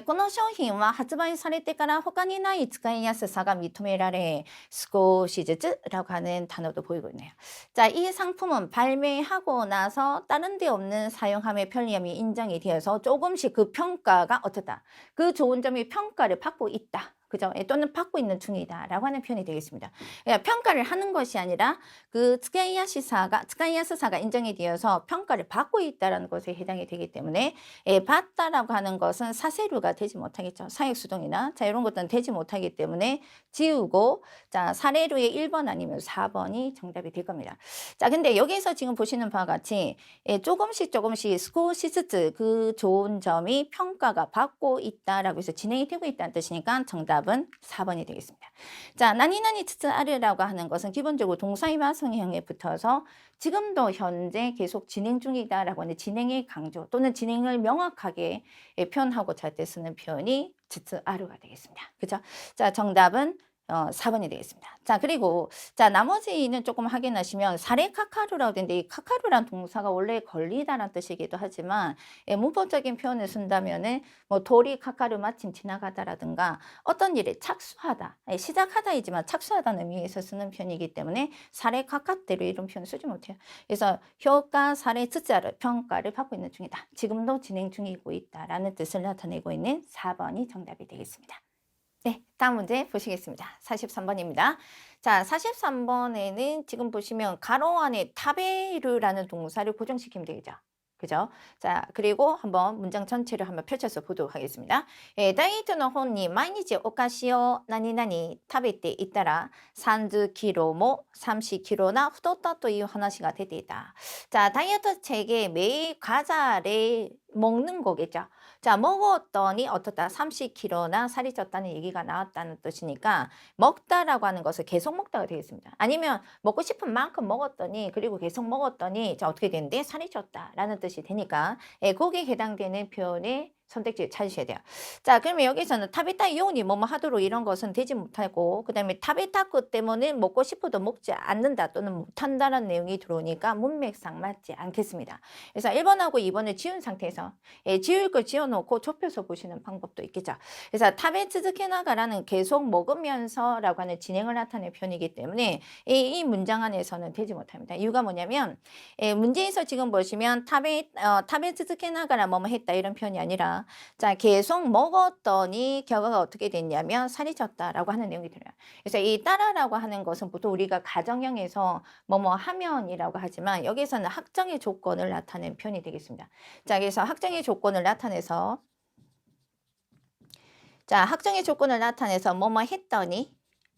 この商品は発売されてから他にない使いやすさが認められ少しずつ라고 하는 단어도 보이고 있네요. 자, 이 상품은 발매하고 나서 다른 데 없는 사용함의 편리함이 인정이 되어서 조금씩 그 평가가 어떻다. 그 좋은 점이 평가를 받고 있다. 그죠? 또는 받고 있는 중이다 라고 하는 표현이 되겠습니다. 그러니까 평가를 하는 것이 아니라 그 스카이야스사가 인정이 되어서 평가를 받고 있다라는 것에 해당이 되기 때문에 받다라고 하는 것은 사세류가 되지 못하겠죠. 사역수동이나 자 이런 것들은 되지 못하기 때문에 지우고 자 사례류의 1번 아니면 4번이 정답이 될 겁니다. 자 근데 여기서 지금 보시는 바와 같이 조금씩 스코시스트 그 좋은 점이 평가가 받고 있다라고 해서 진행이 되고 있다는 뜻이니까 정답은 4번이 되겠습니다. 자, 나니나니 트츠아르라고 하는 것은 기본적으로 동사이와 완성형에 붙어서 지금도 현재 계속 진행 중이다라고 하는 진행의 강조 또는 진행을 명확하게 표현하고자 할 때 쓰는 표현이 트츠아르가 되겠습니다. 그죠? 자, 정답은 4번이 되겠습니다. 자, 그리고 자, 나머지는 조금 확인하시면 사례 카카루라고 되는데 이 카카루란 동사가 원래 걸리다라는 뜻이기도 하지만 문법적인 표현을 쓴다면은 뭐 도리 카카루 마침 지나가다라든가 어떤 일에 착수하다, 시작하다이지만 착수하다는 의미에서 쓰는 표현이기 때문에 사례 카카대로 이런 표현 쓰지 못해요. 그래서 효과 사례ツつある 평가를 받고 있는 중이다. 지금도 진행 중이고 있다라는 뜻을 나타내고 있는 4번이 정답이 되겠습니다. 네, 다음 문제 보시겠습니다. 43번입니다. 자, 43번에는 지금 보시면 가로 안에 타베르라는 동사를 고정시키면 되겠죠. 그죠? 자, 그리고 한번 문장 전체를 한번 펼쳐서 보도록 하겠습니다. 다이어트의 혼이 毎日お菓子を何々食べていたら30kgも30kg나 太ったという話が出ていた. 자, 다이어트 책에 매일 과자를 먹는 거겠죠. 자, 먹었더니 어떻다? 30kg나 살이 쪘다는 얘기가 나왔다는 뜻이니까 먹다라고 하는 것을 계속 먹다가 되겠습니다. 아니면 먹고 싶은 만큼 먹었더니 그리고 계속 먹었더니 자, 어떻게 되는데? 살이 쪘다라는 뜻이 되니까 거기에 해당되는 표현의 선택지를 찾으셔야 돼요. 자, 그러면 여기서는 타베타 이온이 뭐뭐 하도록 이런 것은 되지 못하고 그 다음에 타베타크 때문에 먹고 싶어도 먹지 않는다 또는 못한다라는 내용이 들어오니까 문맥상 맞지 않겠습니다. 그래서 1번하고 2번을 지운 상태에서 지울 걸 지워놓고 좁혀서 보시는 방법도 있겠죠. 그래서 타베츠즈케나가라는 계속 먹으면서 라고 하는 진행을 나타내는 표현이기 때문에 이 문장 안에서는 되지 못합니다. 이유가 뭐냐면 문제에서 지금 보시면 타베츠즈케나가라 뭐뭐 했다 이런 표현이 아니라 자, 계속 먹었더니 결과가 어떻게 됐냐면 살이 쪘다라고 하는 내용이 들어요. 그래서 이 따라라고 하는 것은 보통 우리가 가정형에서 뭐뭐 하면이라고 하지만 여기서는 확정의 조건을 나타내는 표현이 되겠습니다. 자, 그래서 확정의 조건을 나타내서 뭐뭐 했더니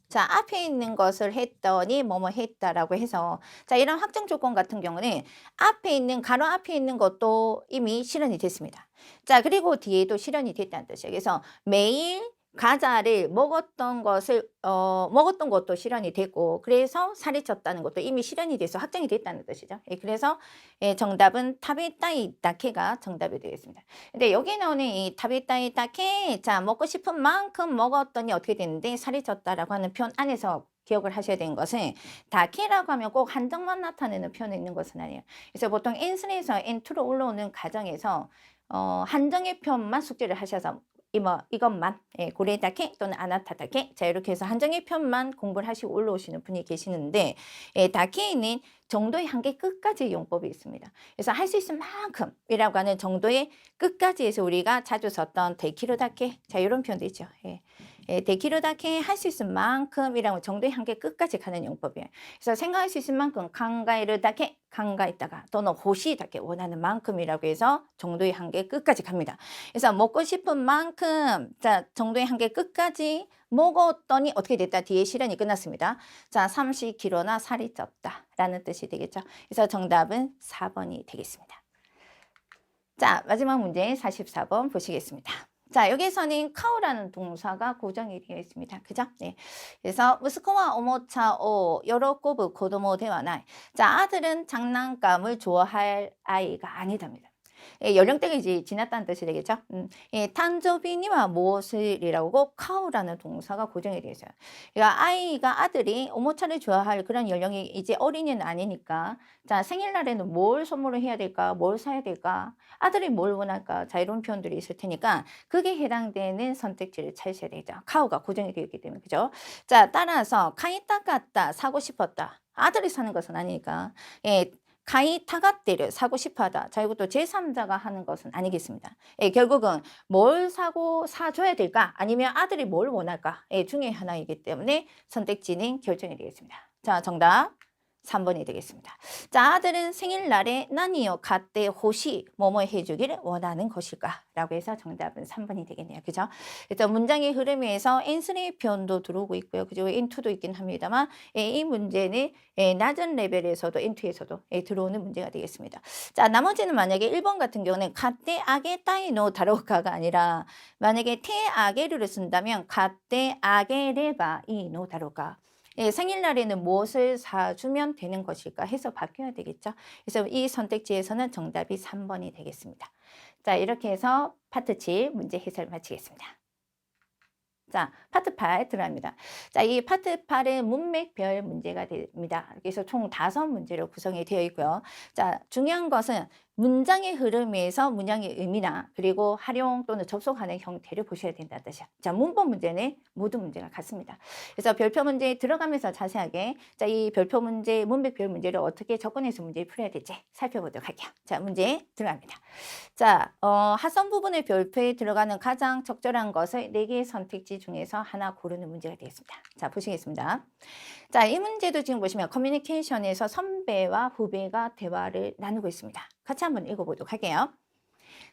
자, 앞에 있는 것을 했더니 뭐뭐 했다라고 해서 자, 이런 확정 조건 같은 경우는 앞에 있는 가로 앞에 있는 것도 이미 실현이 됐습니다. 자, 그리고 뒤에도 실현이 됐다는 뜻이에요. 그래서 매일 과자를 먹었던 것도 실현이 되고, 그래서 살이 쪘다는 것도 이미 실현이 돼서 확정이 됐다는 뜻이죠. 예, 그래서 예, 정답은 타베타이다케가 정답이 되겠습니다. 근데 여기 나오는 이 타베타이다케, 자, 먹고 싶은 만큼 먹었더니 어떻게 됐는데 살이 쪘다라고 하는 표현 안에서 기억을 하셔야 되는 것은, 다케라고 하면 꼭 한정만 나타내는 표현이 있는 것은 아니에요. 그래서 보통 N순에서 N2로 올라오는 과정에서 한정의 표현만 숙제를 하셔서 이것만, 예, 고레다케 또는 아나타다케, 자, 이렇게 해서 한정의 표현만 공부를 하시고 올라오시는 분이 계시는데, 예, 다케에는 정도의 한계 끝까지 용법이 있습니다. 그래서 할 수 있을 만큼이라고 하는 정도의 끝까지 해서 우리가 자주 썼던 데키로다케, 자, 이런 표현도 있죠. 예. 예, 데키로다케 할 수 있을 만큼이라고 정도의 한계 끝까지 가는 용법이에요. 그래서 생각할 수 있을 만큼 강가이르다케, 강가있다가 또는 호시다케, 원하는 만큼이라고 해서 정도의 한계 끝까지 갑니다. 그래서 먹고 싶은 만큼, 자, 정도의 한계 끝까지 먹었더니 어떻게 됐다? 뒤에 실현이 끝났습니다. 자, 30kg나 살이 쪘다 라는 뜻이 되겠죠. 그래서 정답은 4번이 되겠습니다. 자, 마지막 문제 44번 보시겠습니다. 자, 여기서는 카오라는 동사가 고정이 되어 있습니다. 그죠? 네. 그래서 무스코와 오모차 오 요로코부 고도모 대와나이. 자, 아들은 장난감을 좋아할 아이가 아니답니다. 예, 연령대가 이제 지났다는 뜻이 되겠죠. 예, 탄저비니와 무엇을이라고 카오라는 동사가 고정이 되어 있어요. 그러니까 아들이 오모차를 좋아할 그런 연령이 이제 어린이는 아니니까, 자, 생일날에는 뭘 선물을 해야 될까, 뭘 사야 될까, 아들이 뭘 원할까, 자, 이런 표현들이 있을 테니까 그게 해당되는 선택지를 찾으셔야 되죠. 카오가 고정이 되어 있기 때문에. 그죠? 자, 따라서 카이타카타, 사고 싶었다. 아들이 사는 것은 아니니까. 예, 카이타가떼를 사고 싶어 하다. 자, 이것도 제3자가 하는 것은 아니겠습니다. 예, 결국은 뭘 사줘야 될까? 아니면 아들이 뭘 원할까? 예, 중에 하나이기 때문에 선택지는 결정이 되겠습니다. 자, 정답 3번이 되겠습니다. 자, 아들은 생일날에 나니요 가때 호시 뭐뭐 해주기를 원하는 것일까? 라고 해서 정답은 3번이 되겠네요. 그죠? 일단 문장의 흐름에서 N3 표현도 들어오고 있고요. 그죠? N2도 있긴 합니다만, 예, 이 문제는 예, 낮은 레벨에서도 N2에서도 예, 들어오는 문제가 되겠습니다. 자, 나머지는 만약에 1번 같은 경우는 가때 아게 따이노 다로카가 아니라, 만약에 테 아게르를 쓴다면 가때 아게레바 이노 다로카. 예, 생일날에는 무엇을 사주면 되는 것일까 해서 바뀌어야 되겠죠. 그래서 이 선택지에서는 정답이 3번이 되겠습니다. 자, 이렇게 해서 파트 7 문제 해설 마치겠습니다. 자, 파트 8 들어갑니다. 자, 이 파트 8은 문맥별 문제가 됩니다. 그래서 총 5문제로 구성이 되어 있고요. 자, 중요한 것은 문장의 흐름에서 문장의 의미나 그리고 활용 또는 접속하는 형태를 보셔야 된다는 뜻이야. 자, 문법 문제는 모든 문제가 같습니다. 그래서 별표 문제에 들어가면서 자세하게, 자, 이 별표 문제, 문맥별 문제를 어떻게 접근해서 문제를 풀어야 될지 살펴보도록 할게요. 자, 문제 들어갑니다. 자, 하선 부분의 별표에 들어가는 가장 적절한 것을 4개의 선택지 중에서 하나 고르는 문제가 되겠습니다. 자, 보시겠습니다. 자, 이 문제도 지금 보시면 커뮤니케이션에서 선배와 후배가 대화를 나누고 있습니다. 같이 한번 읽어보도록 할게요.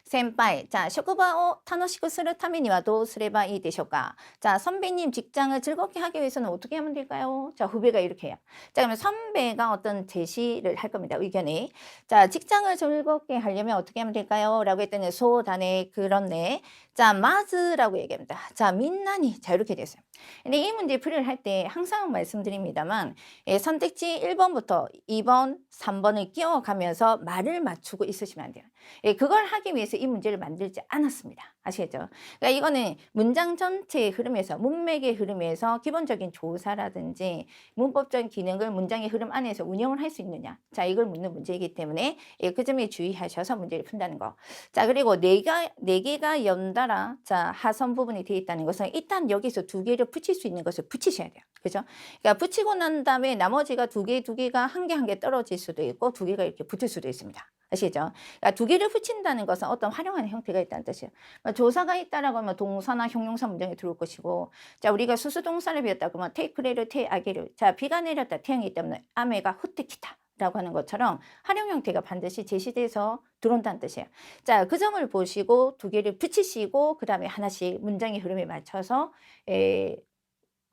센파이, 자, 쇼쿠바오 타노시쿠 스르 타메니와 도 스레바 이 되쇼까? 자, 선배님 직장을 즐겁게 하기 위해서는 어떻게 하면 될까요? 자, 후배가 이렇게 해요. 자, 그러면 선배가 어떤 제시를 할 겁니다. 의견이. 자, 직장을 즐겁게 하려면 어떻게 하면 될까요? 라고 했더니 소단에 그렇네. 자, 마즈라고 얘기합니다. 자, 민나니. 자, 이렇게 됐어요. 근데 이 문제 풀이를 할 때 항상 말씀드립니다만, 예, 선택지 1번부터 2번, 3번을 끼워가면서 말을 맞추고 있으시면 안 돼요. 예, 그걸 하기 위해서 이 문제를 만들지 않았습니다. 아시겠죠? 그러니까 이거는 문장 전체의 흐름에서, 문맥의 흐름에서 기본적인 조사라든지 문법적인 기능을 문장의 흐름 안에서 운영을 할 수 있느냐. 자, 이걸 묻는 문제이기 때문에 예, 그 점에 주의하셔서 문제를 푼다는 거. 자, 그리고 네 개가 연달아, 자, 하선 부분이 되어 있다는 것은 일단 여기서 2개를 붙일 수 있는 것을 붙이셔야 돼요. 그죠? 그러니까 붙이고 난 다음에 나머지가 2개가 한 개 떨어질 수도 있고 2개가 이렇게 붙을 수도 있습니다. 아시겠죠? 그러니까 2개를 붙인다는 것은 어떤 활용하는 형태가 있다는 뜻이에요. 조사가 있다라고 하면 동사나 형용사 문장에 들어올 것이고, 자, 우리가 수수동사를 배웠다 그러면 테이크레를 테아게를, 자, 비가 내렸다 태양이 있다면 아메가 후테키타 라고 하는 것처럼 활용 형태가 반드시 제시돼서 들어온다는 뜻이에요. 자, 그 점을 보시고 2개를 붙이시고 그 다음에 하나씩 문장의 흐름에 맞춰서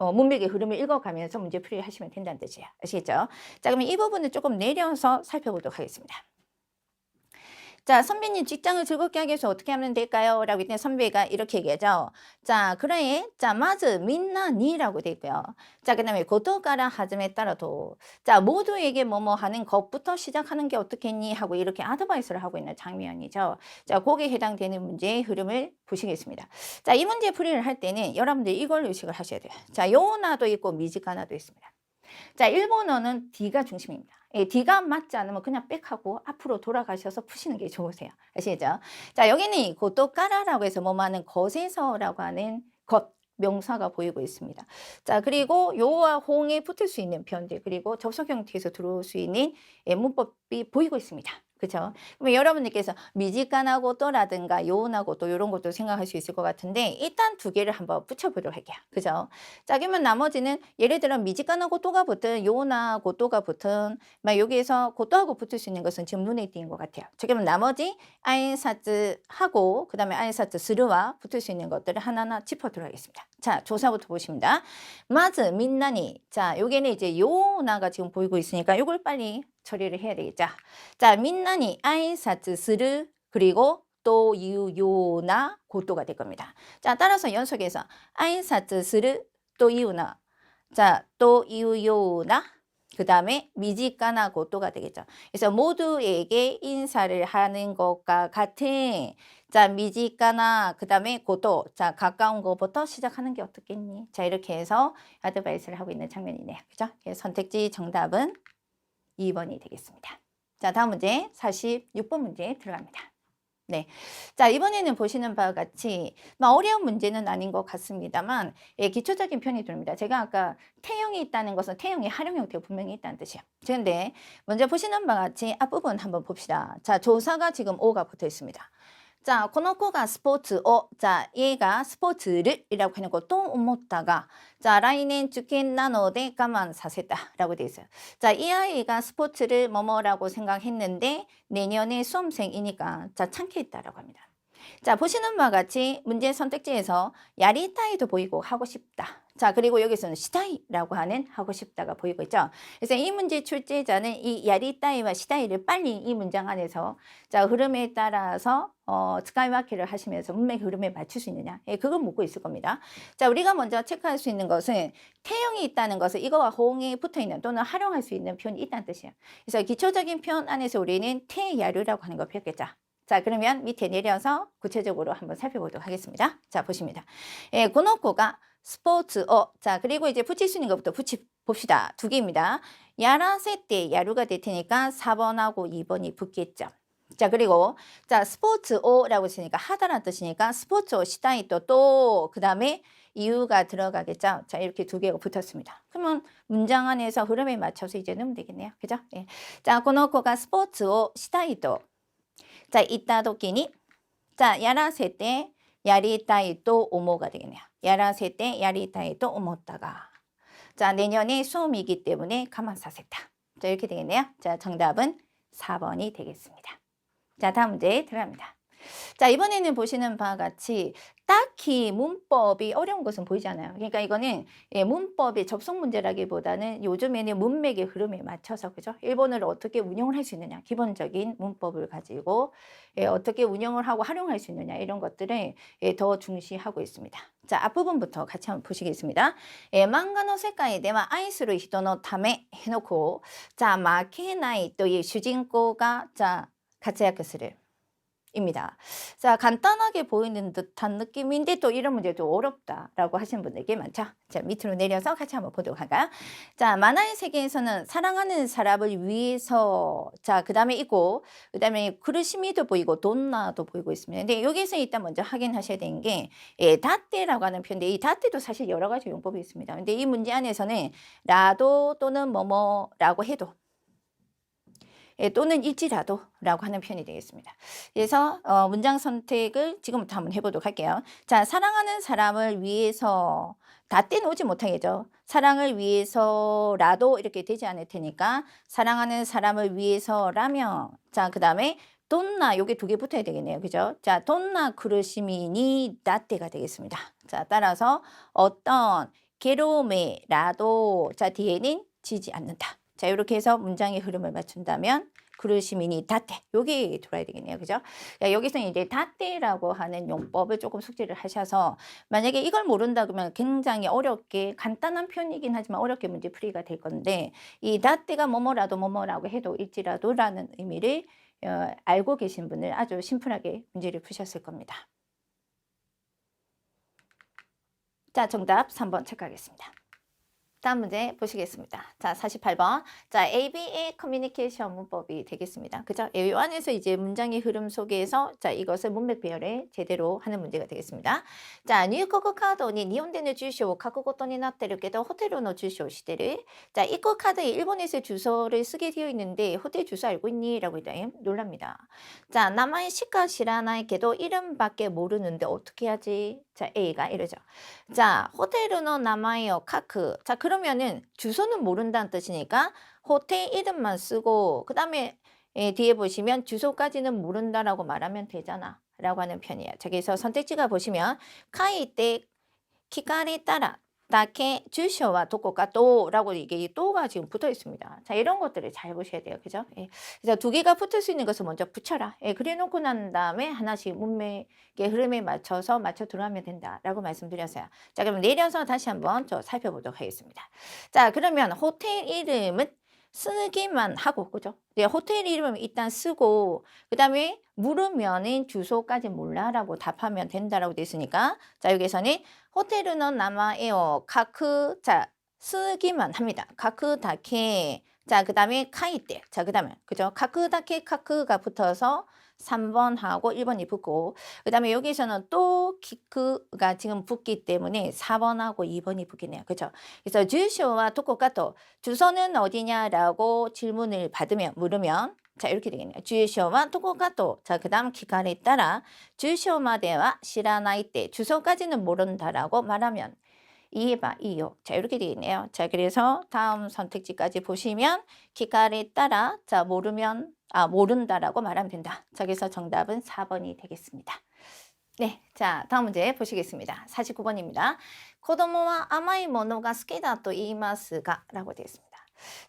문맥의 흐름을 읽어가면서 문제 풀이를 하시면 된다는 뜻이에요. 아시겠죠? 자, 그러면 이 부분을 조금 내려서 살펴보도록 하겠습니다. 자, 선배님 직장을 즐겁게 하기 위해서 어떻게 하면 될까요? 라고 했더니 선배가 이렇게 얘기하죠. 자, 그래. 자, 마즈 민나니라고 돼 있고요. 자, 그다음에 고토가라 하즘에 따라도 자, 모두에게 뭐뭐 하는 것부터 시작하는 게 어떻겠니? 하고 이렇게 아드바이스를 하고 있는 장면이죠. 자, 거기에 해당되는 문제의 흐름을 보시겠습니다. 자, 이 문제 풀이를 할 때는 여러분들 이걸 의식을 하셔야 돼요. 자, 요나도 있고 미지가나도 있습니다. 자, 일본어는 D가 중심입니다. 예, D가 맞지 않으면 그냥 빽하고 앞으로 돌아가셔서 푸시는 게 좋으세요. 아시죠? 자, 여기는 고토까라라고 해서 뭐 하는 것에서라고 하는 것 명사가 보이고 있습니다. 자, 그리고 요와 홍에 붙을 수 있는 변들 그리고 접속 형태에서 들어올 수 있는 문법이 보이고 있습니다. 그렇죠? 그럼 여러분들께서 미지간하고 또라든가 요원하고 또 이런 것도 생각할 수 있을 것 같은데 일단 두 개를 한번 붙여보도록 할게요. 그죠? 자, 그러면 나머지는 예를 들어 미지간하고 또가 붙은 요원하고 또가 붙은 막 여기에서 고또하고 붙을 수 있는 것은 지금 눈에 띄는 것 같아요. 자, 그러면 나머지 아인사츠하고 그 다음에 아인사츠 스르와 붙을 수 있는 것들을 하나하나 짚어보도록 하겠습니다. 자, 조사부터 보십니다. 마즈 민나니. 자, 여기는 이제 요나가 지금 보이고 있으니까 이걸 빨리 처리를 해야 되겠죠. 자, 민나니 아이사츠 스르 그리고 또 이유요나 고또가 될 겁니다. 자, 따라서 연속해서 아이사츠 스르 또 이유나 자, 또 이유요나 그 다음에 미지가나 고또가 되겠죠. 그래서 모두에게 인사를 하는 것과 같은 자, 미지가나 그 다음에 고또 자, 가까운 것부터 시작하는 게 어떻겠니? 자, 이렇게 해서 아드바이스를 하고 있는 장면이네요. 그죠? 선택지 정답은 2번이 되겠습니다. 자, 다음 문제 46번 문제 들어갑니다. 네. 자, 이번에는 보시는 바와 같이 어려운 문제는 아닌 것 같습니다만 예, 기초적인 편이 됩니다. 제가 아까 태형이 있다는 것은 태형의 활용 형태가 분명히 있다는 뜻이에요. 그런데 먼저 보시는 바와 같이 앞부분 한번 봅시다. 자, 조사가 지금 오가 붙어 있습니다. 자, この子が 스포츠 자, 얘가 스포츠를 이라고 해놓고 또思ったが 자, 来年受験なので我慢させた라고 되어 있어요. 자, 이 아이가 스포츠를 뭐뭐라고 생각했는데 내년에 수험생이니까 자, 참겠다라고 합니다. 자, 보시는 바와 같이 문제 선택지에서 야리타이도 보이고 하고 싶다. 자, 그리고 여기서는 시다이라고 하는 하고 싶다가 보이고 있죠. 그래서 이 문제 출제자는 이 야리타이와 시다이를 빨리 이 문장 안에서 자, 흐름에 따라서 스카이마키를 하시면서 문맥 흐름에 맞출 수 있느냐. 예, 그걸 묻고 있을 겁니다. 자, 우리가 먼저 체크할 수 있는 것은 태형이 있다는 것은 이거와 호응이 붙어 있는 또는 활용할 수 있는 표현이 있다는 뜻이에요. 그래서 기초적인 표현 안에서 우리는 태야류라고 하는 걸 배웠겠죠. 자, 그러면 밑에 내려서 구체적으로 한번 살펴보도록 하겠습니다. 자, 보십니다. 예, この子が 스포츠 자, 그리고 이제 붙일 수 있는 것부터 봅시다. 두 개입니다. 야라세 때 야루가 될 테니까 4번하고 2번이 붙겠죠. 자, 그리고 자, 스포츠오라고 했으니까 하다라는 뜻이니까 스포츠오 시다이 또 그 다음에 이유가 들어가겠죠. 자, 이렇게 두 개가 붙었습니다. 그러면 문장 안에서 흐름에 맞춰서 이제 넣으면 되겠네요. 그죠? 예. 자, この子が 스포츠오 시다이 자, 이따 도끼니 자, 야라세 때 야리타이 또 오모가 되겠네요. 야라세 때 야리타이 또 오모다가 자, 내년에 수험이기 때문에 가만사세다. 자, 이렇게 되겠네요. 자, 정답은 4번이 되겠습니다. 자, 다음 문제 들어갑니다. 자, 이번에는 보시는 바와 같이 딱히 문법이 어려운 것은 보이지 않아요. 그러니까 이거는 예, 문법의 접속 문제라기보다는 요즘에는 문맥의 흐름에 맞춰서 그죠? 일본어를 어떻게 운영을 할 수 있느냐 기본적인 문법을 가지고 예, 어떻게 운영을 하고 활용할 수 있느냐 이런 것들을 예, 더 중시하고 있습니다. 자, 앞부분부터 같이 한번 보시겠습니다. 예, 만가의 세계에 대한愛する人のため 해놓고 자, 負けないという主人公が 자, 活躍する 입니다. 자, 간단하게 보이는 듯한 느낌인데 또 이런 문제도 어렵다라고 하시는 분들께 많죠. 자, 밑으로 내려서 같이 한번 보도록 할까요? 자, 만화의 세계에서는 사랑하는 사람을 위해서 자, 그 다음에 있고 그 다음에 그르시미도 보이고 돈나도 보이고 있습니다. 근데 여기서 일단 먼저 확인하셔야 되는 게 예, 다떼라고 하는 표현인데 이 다떼도 사실 여러 가지 용법이 있습니다. 근데 이 문제 안에서는 라도 또는 뭐뭐라고 해도 예, 또는 일지라도 라고 하는 표현이 되겠습니다. 그래서 문장 선택을 지금부터 한번 해보도록 할게요. 자, 사랑하는 사람을 위해서 다 떼놓지 못하겠죠. 사랑을 위해서라도 이렇게 되지 않을 테니까 사랑하는 사람을 위해서라면 자, 그 다음에 돈나 요게 두 개 붙어야 되겠네요. 그죠? 자, 돈나 크루시미니 나떼가 되겠습니다. 자, 따라서 어떤 괴로움에라도 자, 뒤에는 지지 않는다. 자, 이렇게 해서 문장의 흐름을 맞춘다면 苦しみに 다때 여기 들어야 되겠네요. 그죠? 여기서 이제 다때라고 하는 용법을 조금 숙지를 하셔서 만약에 이걸 모른다 그러면 굉장히 어렵게 간단한 표현이긴 하지만 어렵게 문제 풀이가 될 건데 이 다때가 뭐뭐라도 뭐뭐라고 해도 일지라도라는 의미를 알고 계신 분을 아주 심플하게 문제를 푸셨을 겁니다. 자, 정답 3번 체크하겠습니다. 다음 문제 보시겠습니다. 자, 48번. 자, ABA 커뮤니케이션 문법이 되겠습니다. 그죠? 이 안에서 이제 문장의 흐름 속에서 자, 이것을 문맥 배열에 제대로 하는 문제가 되겠습니다. 자,入国 카드니 니혼데의 주소を書くことになってるけど 호텔의 주소を してる. 자, 입국 카드에 일본에서 주소를 쓰게 되어 있는데 호텔 주소 알고 있니? 라고 놀랍니다. 자, 名前しか知らないけど 이름밖에 모르는데 어떻게 하지? 자, A가 이러죠. 자, 호텔의 名前を書く. 자, 그러면은 주소는 모른다는 뜻이니까 호텔 이름만 쓰고 그 다음에 뒤에 보시면 주소까지는 모른다라고 말하면 되잖아 라고 하는 편이에요. 자, 그래서 선택지가 보시면 카이테 키카레 따라 다케 주소와 도코가 또라고 이게 또가 지금 붙어 있습니다. 자, 이런 것들을 잘 보셔야 돼요. 그죠? 예. 그래서 두 개가 붙을 수 있는 것을 먼저 붙여라. 예, 그래 놓고 난 다음에 하나씩 문맥의 흐름에 맞춰서 맞춰 들어가면 된다라고 말씀드렸어요. 자, 그럼 내려서 다시 한번 저 살펴보도록 하겠습니다. 자, 그러면 호텔 이름은 쓰기만 하고, 그죠? 네, 호텔 이름은 일단 쓰고, 그 다음에 물으면은 주소까지 몰라라고 답하면 된다라고 돼 있으니까, 자, 여기서는 호텔은 남아에요. 카크, 자, 쓰기만 합니다. 카크 다케, 자, 그 다음에 카이테, 자, 그 다음에, 그죠? 카크 다케, 카크가 붙어서 3번하고 1번이 붙고 그 다음에 여기서는 또 키크가 지금 붙기 때문에 4번하고 2번이 붙겠네요. 그렇죠? 그래서 주소와 도코카토 주소는 어디냐라고 질문을 받으면 물으면 자 이렇게 되겠네요. 주소와 도코카토 자 그 다음 기간에 따라 주소마대와 시라나이 때 주소까지는 모른다라고 말하면 이해봐 이요. 자 이렇게 되겠네요. 자 그래서 다음 선택지까지 보시면 기간에 따라 자 모른다라고 말하면 된다. 자, 그래서 정답은 4번이 되겠습니다. 네, 자, 다음 문제 보시겠습니다. 49번입니다. 子供は甘いものが好きだと言いますが라고 되어 있습니다.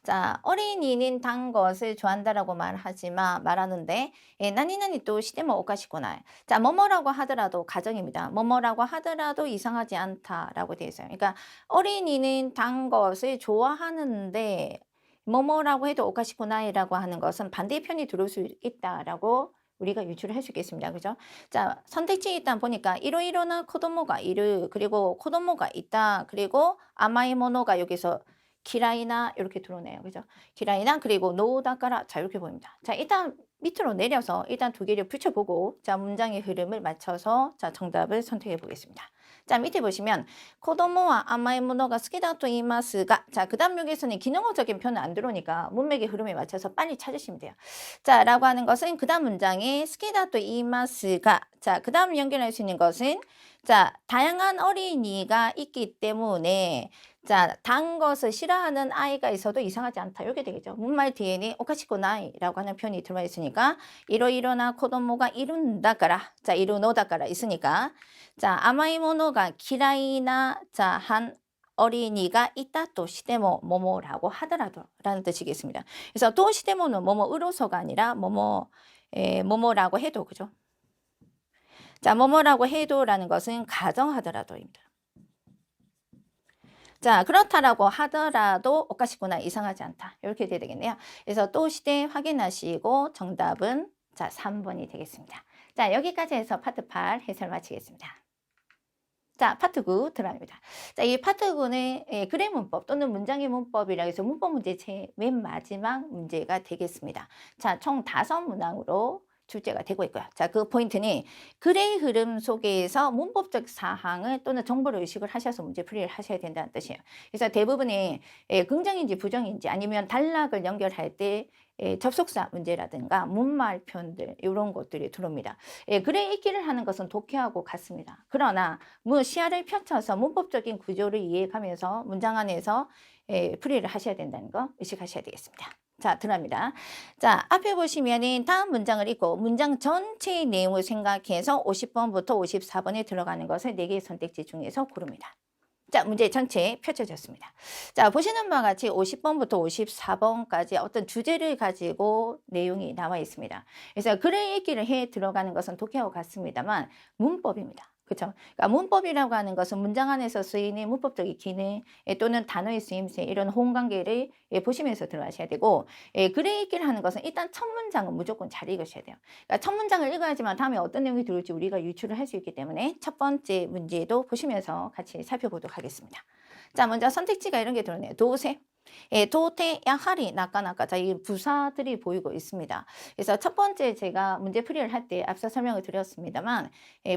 자, 어린이는 단 것을 좋아한다라고 말하는데 나니나니 또 시대모 오카시코나이. 자, 뭐뭐라고 하더라도 가정입니다. 뭐뭐라고 하더라도 이상하지 않다라고 되어 있어요. 그러니까 어린이는 단 것을 좋아하는데 뭐뭐라고 해도 오카시코나이라고 하는 것은 반대편이 들어올 수 있다라고 우리가 유추를 할 수 있겠습니다. 그죠? 자, 선택지 일단 보니까 이로이로나 코도모가 이르 그리고 코도모가 있다. 그리고 아마이모노가 여기서 기라이나 이렇게 들어오네요. 그죠? 기라이나 그리고 노다까라 자 이렇게 보입니다. 자, 일단 밑으로 내려서 일단 두 개를 붙여보고 자, 문장의 흐름을 맞춰서 자, 정답을 선택해 보겠습니다. 자, 밑에 보시면 코도모와 아마이모노가 스키다と 言いますが 자, 그 다음 여기서는 기능어적인 표현은 안 들어오니까 문맥의 흐름에 맞춰서 빨리 찾으시면 돼요. 자, 라고 하는 것은 그 다음 문장에 스키다と 言いますが 자, 그 다음 연결할 수 있는 것은 자, 다양한 어린이가 있기 때문에 자, 단 것을 싫어하는 아이가 있어도 이상하지 않다. 이렇게 되겠죠. 문말 뒤에는 오카시코나이라고 하는 표현이 들어와 있으니까 이로이로나 코도모가 이룬다까라 자, 이루노다까라 있으니까 자, 아마이모노가 기라이나 자, 한 어린이가 있다 또 시데모 뭐뭐라고 하더라도 라는 뜻이겠습니다. 그래서 또 시데모는 뭐뭐으로서가 아니라 뭐뭐라고 해도 그죠? 자, 뭐뭐라고 해도라는 것은 가정하더라도입니다. 자, 그렇다라고 하더라도 오카시구나 이상하지 않다. 이렇게 돼야 되겠네요. 그래서 또 시대 확인하시고 정답은 자, 3번이 되겠습니다. 자, 여기까지 해서 파트 8 해설 마치겠습니다. 자, 파트 9 들어갑니다. 자, 이 파트 9는 글의 문법 또는 문장의 문법이라 해서 문법 문제 맨 마지막 문제가 되겠습니다. 자, 총 5문항으로 출제가 되고 있고요. 자, 그 포인트는 글의 흐름 속에서 문법적 사항을 또는 정보를 의식을 하셔서 문제 풀이를 하셔야 된다는 뜻이에요. 그래서 대부분의 긍정인지 부정인지 아니면 단락을 연결할 때 접속사 문제라든가 문말 표현들 이런 것들이 들어옵니다. 글의 읽기를 하는 것은 독해하고 같습니다. 그러나 시야를 펼쳐서 문법적인 구조를 이해하면서 문장 안에서 풀이를 하셔야 된다는 거 의식하셔야 되겠습니다. 자, 들어갑니다. 자, 앞에 보시면은 다음 문장을 읽고 문장 전체의 내용을 생각해서 50번부터 54번에 들어가는 것을 4개의 선택지 중에서 고릅니다. 자, 문제 전체 펼쳐졌습니다. 자, 보시는 바와 같이 50번부터 54번까지 어떤 주제를 가지고 내용이 나와 있습니다. 그래서 글을 읽기를 해 들어가는 것은 독해하고 같습니다만 문법입니다. 그렇죠? 그러니까 문법이라고 하는 것은 문장 안에서 쓰이는 문법적인 기능 또는 단어의 쓰임새 이런 호응관계를 보시면서 들어가셔야 되고 글을 읽기를 하는 것은 일단 첫 문장은 무조건 잘 읽으셔야 돼요. 그러니까 첫 문장을 읽어야지만 다음에 어떤 내용이 들어올지 우리가 유추를 할 수 있기 때문에 첫 번째 문제도 보시면서 같이 살펴보도록 하겠습니다. 자, 먼저 선택지가 이런 게 들어오네요. 도세. 도태, 야하리, 나까나까. 자, 이 부사들이 보이고 있습니다. 그래서 첫 번째 제가 문제풀이를 할 때 앞서 설명을 드렸습니다만,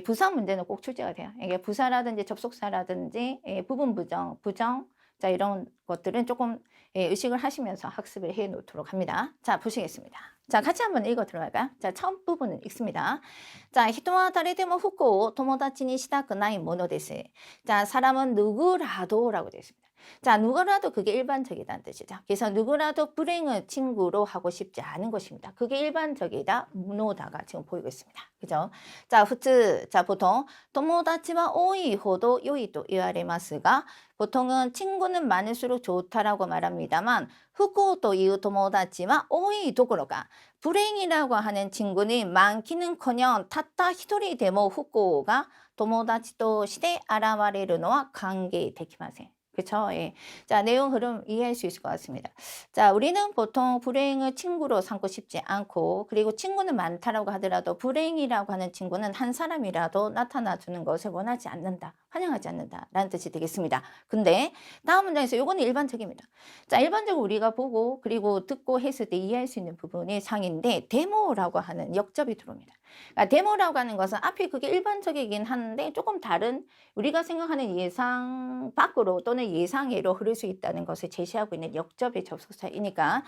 부사 문제는 꼭 출제가 돼요. 이게 부사라든지 접속사라든지, 부분 부정, 부정, 자, 이런 것들은 조금 의식을 하시면서 학습을 해 놓도록 합니다. 자, 보시겠습니다. 자, 같이 한번 읽어 들어갈까요? 자, 첫 부분은 읽습니다. 자, 히토와 다레데모 후코 토모다치니 시다크 나이 모노 데스. 자, 사람은 누구라도라고 되어 있습니다. 자, 누구라도 그게 일반적이다는 뜻이죠. 그래서 누구라도 불행을 친구로 하고 싶지 않은 것입니다. 그게 일반적이다, 무노다가 지금 보이고 있습니다. 그죠? 자, 후츠. 자, 보통 토모다치와 오이 호도 요이도 이와레마스가 보통은 친구는 많을수록 좋다라고 말합니다만 후코도 이유 토모다치와 오이 도그로가 불행이라고 하는 친구는 많기는커녕 타타 히토리 데모 후코가 토모다치도 시대 아라와레르노와 관계 되기마세. 그쵸? 예. 자, 내용 흐름 이해할 수 있을 것 같습니다. 자, 우리는 보통 불행을 친구로 삼고 싶지 않고, 그리고 친구는 많다라고 하더라도 불행이라고 하는 친구는 한 사람이라도 나타나 주는 것을 원하지 않는다, 환영하지 않는다 라는 뜻이 되겠습니다. 근데 다음 문장에서 요거는 일반적입니다. 자, 일반적으로 우리가 보고 그리고 듣고 했을 때 이해할 수 있는 부분이 상인데 데모라고 하는 역접이 들어옵니다. 그러니까 데모라고 하는 것은 앞에 그게 일반적이긴 한데 조금 다른 우리가 생각하는 예상 밖으로 또는 예상외로 흐를 수 있다는 것을 제시하고 있는 역접의 접속사이니까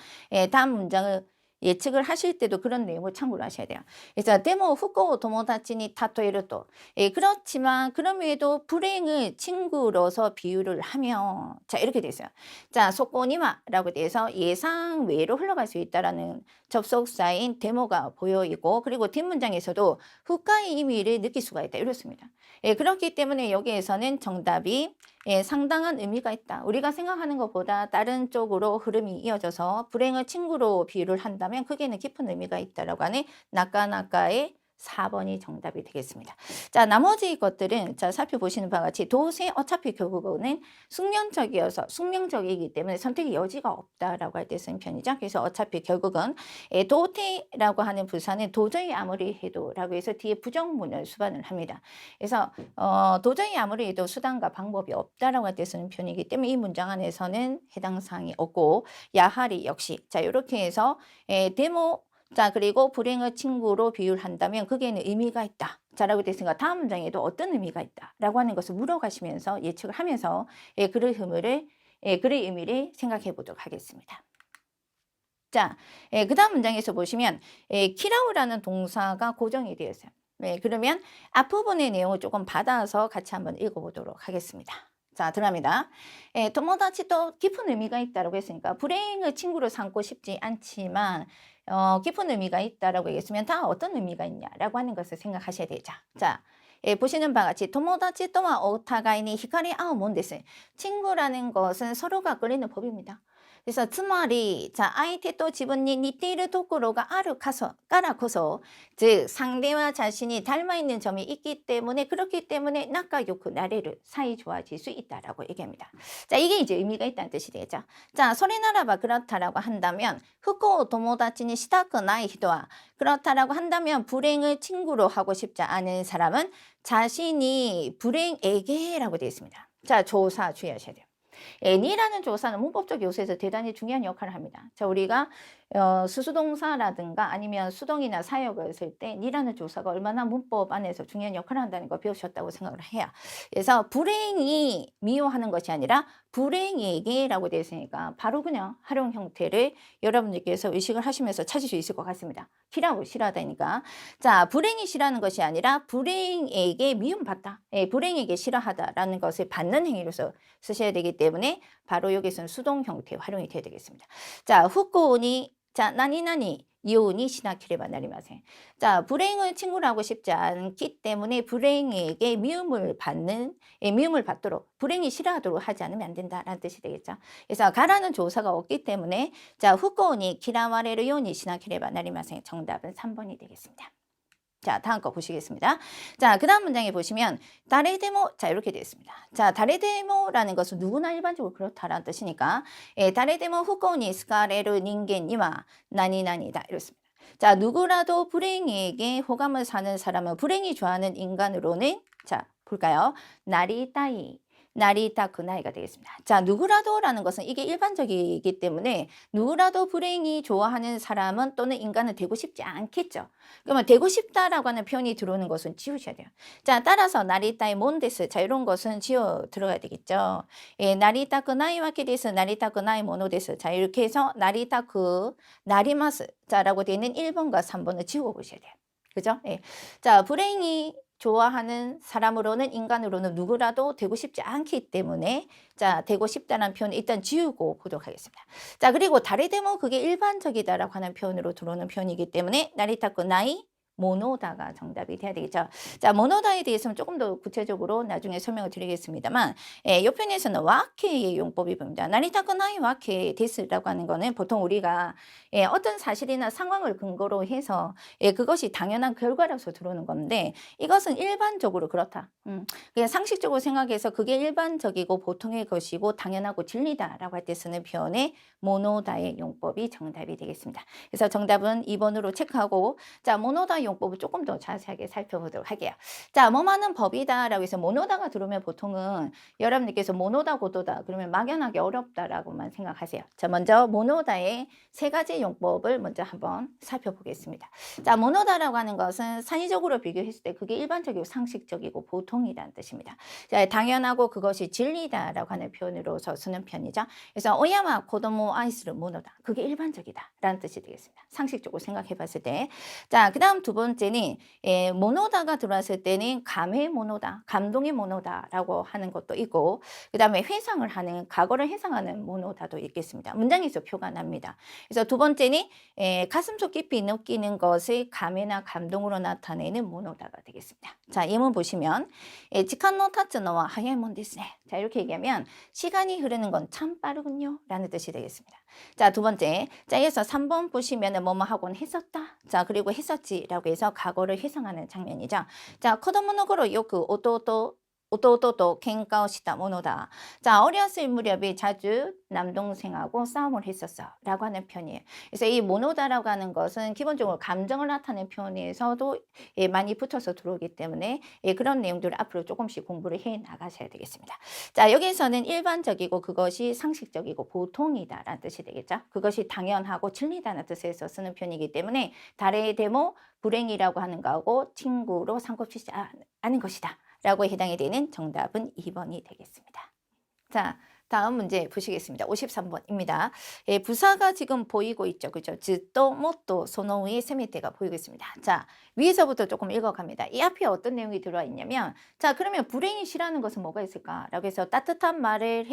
다음 문장을 예측을 하실 때도 그런 내용을 참고를 하셔야 돼요. 그래서 데모 후코 도모다치니 타토에르도 그렇지만 그럼에도 불행을 친구로서 비유를 하며 자 이렇게 돼 있어요. 자 소코니마라고 돼서 예상 외로 흘러갈 수 있다라는 접속사인 데모가 보여있고 그리고 뒷문장에서도 후카의 의미를 느낄 수가 있다 이렇습니다. 그렇기 때문에 여기에서는 정답이 상당한 의미가 있다. 우리가 생각하는 것보다 다른 쪽으로 흐름이 이어져서 불행을 친구로 비유를 한다면 크게는 깊은 의미가 있다라고 하는 나까나까의 4번이 정답이 되겠습니다. 자, 나머지 것들은 자 살펴보시는 바와 같이 도세 어차피 결국은 숙명적이기 때문에 선택의 여지가 없다라고 할 때 쓰는 편이죠. 그래서 어차피 결국은 도태라고 하는 부사는 도저히 아무리 해도라고 해서 뒤에 부정문을 수반을 합니다. 그래서 도저히 아무리 해도 수단과 방법이 없다라고 할 때 쓰는 편이기 때문에 이 문장 안에서는 해당 사항이 없고 야하리 역시 자 이렇게 해서 데모 자 그리고 불행을 친구로 비유한다면 그게는 의미가 있다. 자라고 됐으니까 다음 문장에도 어떤 의미가 있다 라고 하는 것을 물어가시면서 예측을 하면서 글의 의미를 생각해 보도록 하겠습니다. 자, 그 다음 문장에서 보시면 키라우라는 동사가 고정이 되어 있어요. 그러면 앞부분의 내용을 조금 받아서 같이 한번 읽어보도록 하겠습니다. 자, 들어갑니다. 토모다치도 깊은 의미가 있다고 했으니까 불행을 친구로 삼고 싶지 않지만 깊은 의미가 있다라고 얘기했으면 다 어떤 의미가 있냐라고 하는 것을 생각하셔야 되죠. 자, 보시는 바와 같이 토모다치 또한 오타가이니 히카리 아오 몬데스. 친구라는 것은 서로가 끌리는 법입니다. 그래서つまり 자, 相手と自分に似ているところがあるからこそ 즉 상대와 자신이 닮아 있는 점이 있기 때문에 그렇기 때문에仲良くなれる 사이 좋아질 수 있다라고 얘기합니다. 자, 이게 이제 의미가 있다는 뜻이 되죠. 자, それならば 그렇다라고 한다면 不幸を友達にしたくない人は 그렇다라고 한다면 불행을 친구로 하고 싶지 않은 사람은 자신이 불행에게라고 되어 있습니다. 자, 조사 주의하셔야 돼요. 니라는 조사는 문법적 요소에서 대단히 중요한 역할을 합니다. 자, 우리가 수수동사라든가 아니면 수동이나 사역을 쓸 때 니라는 조사가 얼마나 문법 안에서 중요한 역할을 한다는 걸 배우셨다고 생각을 해요. 그래서 불행이 미워하는 것이 아니라 불행에게라고 되어 있으니까 바로 그냥 활용 형태를 여러분들께서 의식을 하시면서 찾을 수 있을 것 같습니다. 싫어하고 싫어하다니까. 자, 불행이 싫어하는 것이 아니라 불행에게 미움받다. 불행에게 싫어하다라는 것을 받는 행위로서 쓰셔야 되기 때문에 바로 여기서는 수동 형태 활용이 되어야 되겠습니다. 자, 후코니 자, 나니나니 요니 시나케레바 나리마세. 자, 불행을 친구로 하고 싶지 않기 때문에 불행에게 미움을 받도록 불행이 싫어하도록 하지 않으면 안 된다라는 뜻이 되겠죠. 그래서 가라는 조사가 없기 때문에 자, 후코니 키라와레르 요니 시나케레바 나리마세. 정답은 3번이 되겠습니다. 자, 다음 거 보시겠습니다. 자, 그 다음 문장에 보시면 다레데모, 자, 이렇게 되어 있습니다. 자, 다레데모라는 것은 누구나 일반적으로 그렇다라는 뜻이니까 다레데모 후코니 스카레르 닌겐니와 나니나니다 이렇습니다. 자, 누구라도 불행에게 호감을 사는 사람은 불행이 좋아하는 인간으로는 자, 볼까요? 나리타 그 나이가 되겠습니다. 자, 누구라도라는 것은 이게 일반적이기 때문에 누구라도 불행이 좋아하는 사람은 또는 인간은 되고 싶지 않겠죠. 그러면 되고 싶다라고 하는 표현이 들어오는 것은 지우셔야 돼요. 자, 따라서 나리타의 몬데스, 자, 이런 것은 지워 들어가야 되겠죠. 예, 나리타 그 나이 와케데스, 나리타 그 나이 모노데스. 자, 이렇게 해서 나리타 그 나리마스, 자라고 되어 있는 1번과 3번을 지워 보셔야 돼요. 그죠? 예. 자, 불행이 좋아하는 사람으로는 인간으로는 누구라도 되고 싶지 않기 때문에 자, 되고 싶다는 표현을 일단 지우고 보도록 하겠습니다. 자, 그리고 다레데모 그게 일반적이다라고 하는 표현으로 들어오는 표현이기 때문에 나리타쿠 나이 모노다가 정답이 돼야 되겠죠. 자, 모노다에 대해서는 조금 더 구체적으로 나중에 설명을 드리겠습니다만 이 편에서는 와케의 용법이 보입니다. 나리타쿠 나이 와케 데스라고 하는 거는 보통 우리가 어떤 사실이나 상황을 근거로 해서 그것이 당연한 결과로서 들어오는 건데 이것은 일반적으로 그렇다. 그냥 상식적으로 생각해서 그게 일반적이고 보통의 것이고 당연하고 진리다라고 할 때 쓰는 표현의 모노다의 용법이 정답이 되겠습니다. 그래서 정답은 2번으로 체크하고 자, 모노다 용법을 조금 더 자세하게 살펴보도록 할게요. 자, 뭐하는 법이다라고 해서 모노다가 들어오면 보통은 여러분들께서 모노다 고도다 그러면 막연하게 어렵다라고만 생각하세요. 자, 먼저 모노다의 세 가지 용법을 먼저 한번 살펴보겠습니다. 자, 모노다라고 하는 것은 산의적으로 비교했을 때 그게 일반적이고 상식적이고 보통이라는 뜻입니다. 자, 당연하고 그것이 진리다라고 하는 표현으로서 쓰는 편이죠. 그래서 오야마 고도모 아이스를 모노다. 그게 일반적이다라는 뜻이 되겠습니다. 상식적으로 생각해 봤을 때. 자, 그 다음 두 번째는 모노다가 들어왔을 때는 감의 모노다, 감동의 모노다라고 하는 것도 있고 그 다음에 회상을 하는, 과거를 회상하는 모노다도 있겠습니다. 문장에서 표가 납니다. 그래서 두 번째는 가슴속 깊이 느끼는 것을 감이나 감동으로 나타내는 모노다가 되겠습니다. 자, 예문 보시면 지칸노 타츠노와 하야몬 데스네. 자, 이렇게 얘기하면 시간이 흐르는 건 참 빠르군요 라는 뜻이 되겠습니다. 자, 두 번째, 자, 여기서 3번 보시면 뭐뭐 하곤 했었다. 자, 그리고 했었지라고 해서 과거를 회상하는 장면이죠. 자, 코도모노고로 요크 오토오토도 갱가오시다 모노다. 자, 어렸을 무렵에 자주 남동생하고 싸움을 했었어 라고 하는 편이에요. 그래서 이 모노다라고 하는 것은 기본적으로 감정을 나타내는 표현에서도 많이 붙어서 들어오기 때문에 그런 내용들을 앞으로 조금씩 공부를 해 나가셔야 되겠습니다. 자, 여기서는 일반적이고 그것이 상식적이고 보통이다 라는 뜻이 되겠죠. 그것이 당연하고 진리다는 뜻에서 쓰는 표현이기 때문에 달의 데모 불행이라고 하는 거하고 친구로 삼고치지 않은 것이다 라고 해당이 되는 정답은 2번이 되겠습니다. 자, 다음 문제 보시겠습니다. 53번입니다. 부사가 지금 보이고 있죠. 그죠? 즈또 모또 소노 위에 세미테가 보이고 있습니다. 자, 위에서부터 조금 읽어갑니다. 이 앞에 어떤 내용이 들어와 있냐면 자, 그러면 불행이 싫어하는 것은 뭐가 있을까? 라고 해서 따뜻한 말을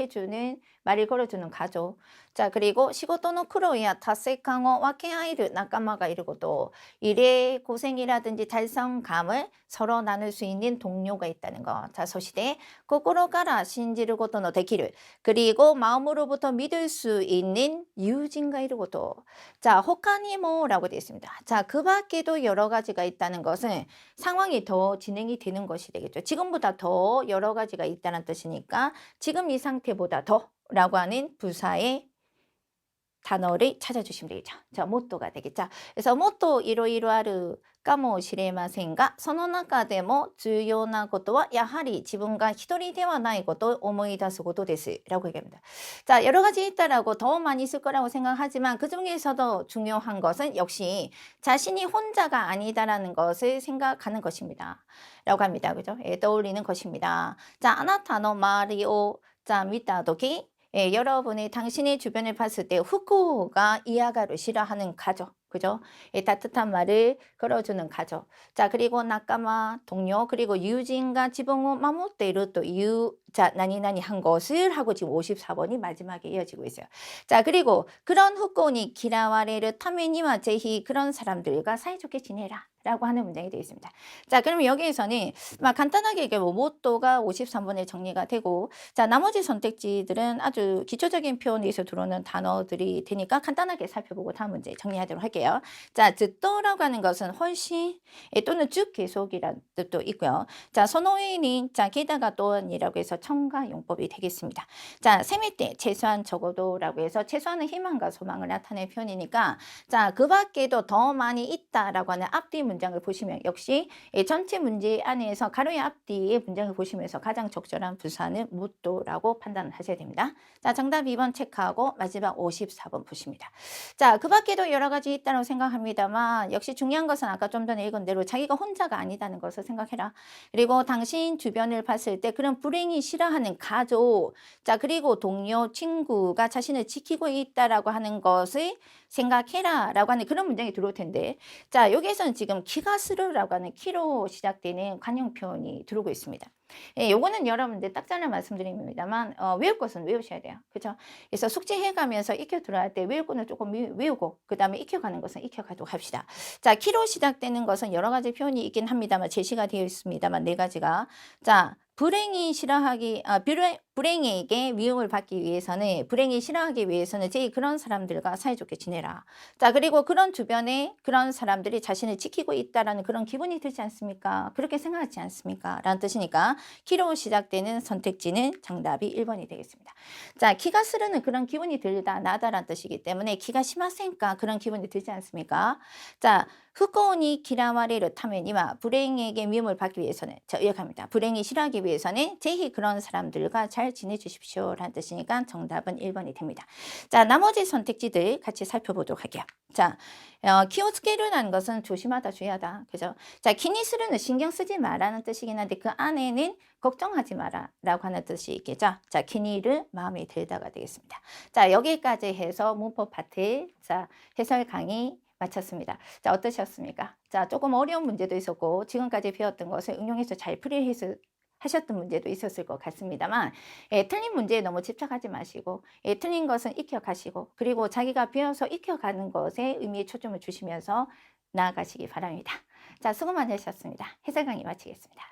걸어주는 가족. 자, 그리고 시고토노 크로야 타세강어 와케아이르 나까마가 이르고도 일의 고생이라든지 달성감을 서로 나눌 수 있는 동료가 있다는 거. 자, 소시대 코코로가라 신지르고토노 데키를 그리고 마음으로부터 믿을 수 있는 유진가 이르고도 자, 호카니모라고 되어 있습니다. 자, 그 밖에도 여러 가지가 있다는 것은 상황이 더 진행이 되는 것이 되겠죠. 지금보다 더 여러 가지가 있다는 뜻이니까 지금 이 상태보다 더 라고 하는 부사의 단어를 찾아주시면 되겠죠. 자, 모토가 되겠죠. 그래서 모토 이로이로아르かもしれませんが、その中でも重要なことはやはり自分が一人ではないことを思い出すことです。라고 얘기합니다. 자, 여러 가지 있다라고 더 많이 있을 거라고 생각하지만 그 중에서도 중요한 것은 역시 자신이 혼자가 아니다라는 것을 생각하는 것입니다. 라고 합니다. 그죠? 떠올리는 것입니다. 자, 아나타노 마리오 자, 미타 도키 여러분이 당신의 주변을 봤을 때 후쿠오가 이아가를 싫어하는 가족 그죠? 이 따뜻한 말을 걸어주는 가족. 자, 그리고 나까마, 동료, 그리고 유진과 지붕을 마모테이루 또 이유, 자, 나니나니 한 것을 하고 지금 54번이 마지막에 이어지고 있어요. 자, 그리고 그런 후kon이 기라와레를 타메니와 제히 그런 사람들과 사이좋게 지내라. 라고 하는 문장이 되어 있습니다. 자, 그러면 여기에서는 막 간단하게 이게 뭐 모토가 53번에 정리가 되고, 자, 나머지 선택지들은 아주 기초적인 표현에서 들어오는 단어들이 되니까 간단하게 살펴보고 다음 문제 정리하도록 할게요. 자, 듣도라고 하는 것은 훨씬 또는 쭉 계속이라는 뜻도 있고요. 자, 선호인인 자, 게다가 또한이라고 해서 첨가 용법이 되겠습니다. 자, 세밀때 최소한 적어도라고 해서 최소한의 희망과 소망을 나타내는 표현이니까, 자, 그 밖에도 더 많이 있다라고 하는 앞뒤 문장을 보시면 역시 전체 문제 안에서 가로의 앞뒤의 문장을 보시면서 가장 적절한 부사는 무도라고 판단을 하셔야 됩니다. 자, 정답 2번 체크하고 마지막 54번 보십니다. 자, 그 밖에도 여러 가지 있다고 생각합니다만 역시 중요한 것은 아까 좀 전에 읽은 대로 자기가 혼자가 아니다는 것을 생각해라. 그리고 당신 주변을 봤을 때 그런 불행이 싫어하는 가족, 자, 그리고 동료, 친구가 자신을 지키고 있다라고 하는 것을 생각해라 라고 하는 그런 문장이 들어올 텐데, 자, 여기에서는 지금 키가스르라고 하는 키로 시작되는 관용 표현이 들어오고 있습니다. 예, 요거는 여러분들 딱 잘라 말씀드립니다만 외울 것은 외우셔야 돼요. 그렇죠? 그래서 숙제해가면서 익혀 들어갈 때 외울 거는 조금 외우고 그 다음에 익혀가는 것은 익혀가도록 합시다. 자, 키로 시작되는 것은 여러 가지 표현이 있긴 합니다만 제시가 되어 있습니다만 네 가지가, 자, 불행이 싫어하기, 불행에게 미움을 받기 위해서는, 불행이 싫어하기 위해서는 제일 그런 사람들과 사이좋게 지내라. 자, 그리고 그런 주변에 그런 사람들이 자신을 지키고 있다라는 그런 기분이 들지 않습니까? 그렇게 생각하지 않습니까? 라는 뜻이니까 키로 시작되는 선택지는 정답이 1번이 되겠습니다. 자, 키가 스르는 그런 기분이 들다, 나다라는 뜻이기 때문에 키가 심하니까 그런 기분이 들지 않습니까? 자, 후코니 기라와레를 타면이와 불행에게 미움을 받기 위해서는, 자, 이렇게합니다. 불행이 싫어하기 위해서는 제히 그런 사람들과 잘 지내주십시오 라는 뜻이니까 정답은 1번이 됩니다. 자, 나머지 선택지들 같이 살펴보도록 할게요. 자, 키오스케르라는 것은 조심하다, 주의하다. 그죠? 자, 키니스르는 신경 쓰지 마라는 뜻이긴 한데 그 안에는 걱정하지 마라 라고 하는 뜻이 있겠죠. 자, 키니를 마음에 들다가 되겠습니다. 자, 여기까지 해서 문법 파트, 자, 해설 강의 마쳤습니다. 자, 어떠셨습니까? 자, 조금 어려운 문제도 있었고 지금까지 배웠던 것을 응용해서 잘 하셨던 문제도 있었을 것 같습니다만, 틀린 문제에 너무 집착하지 마시고, 틀린 것은 익혀가시고, 그리고 자기가 배워서 익혀가는 것에 의미에 초점을 주시면서 나아가시기 바랍니다. 자, 수고 많으셨습니다. 해설 강의 마치겠습니다.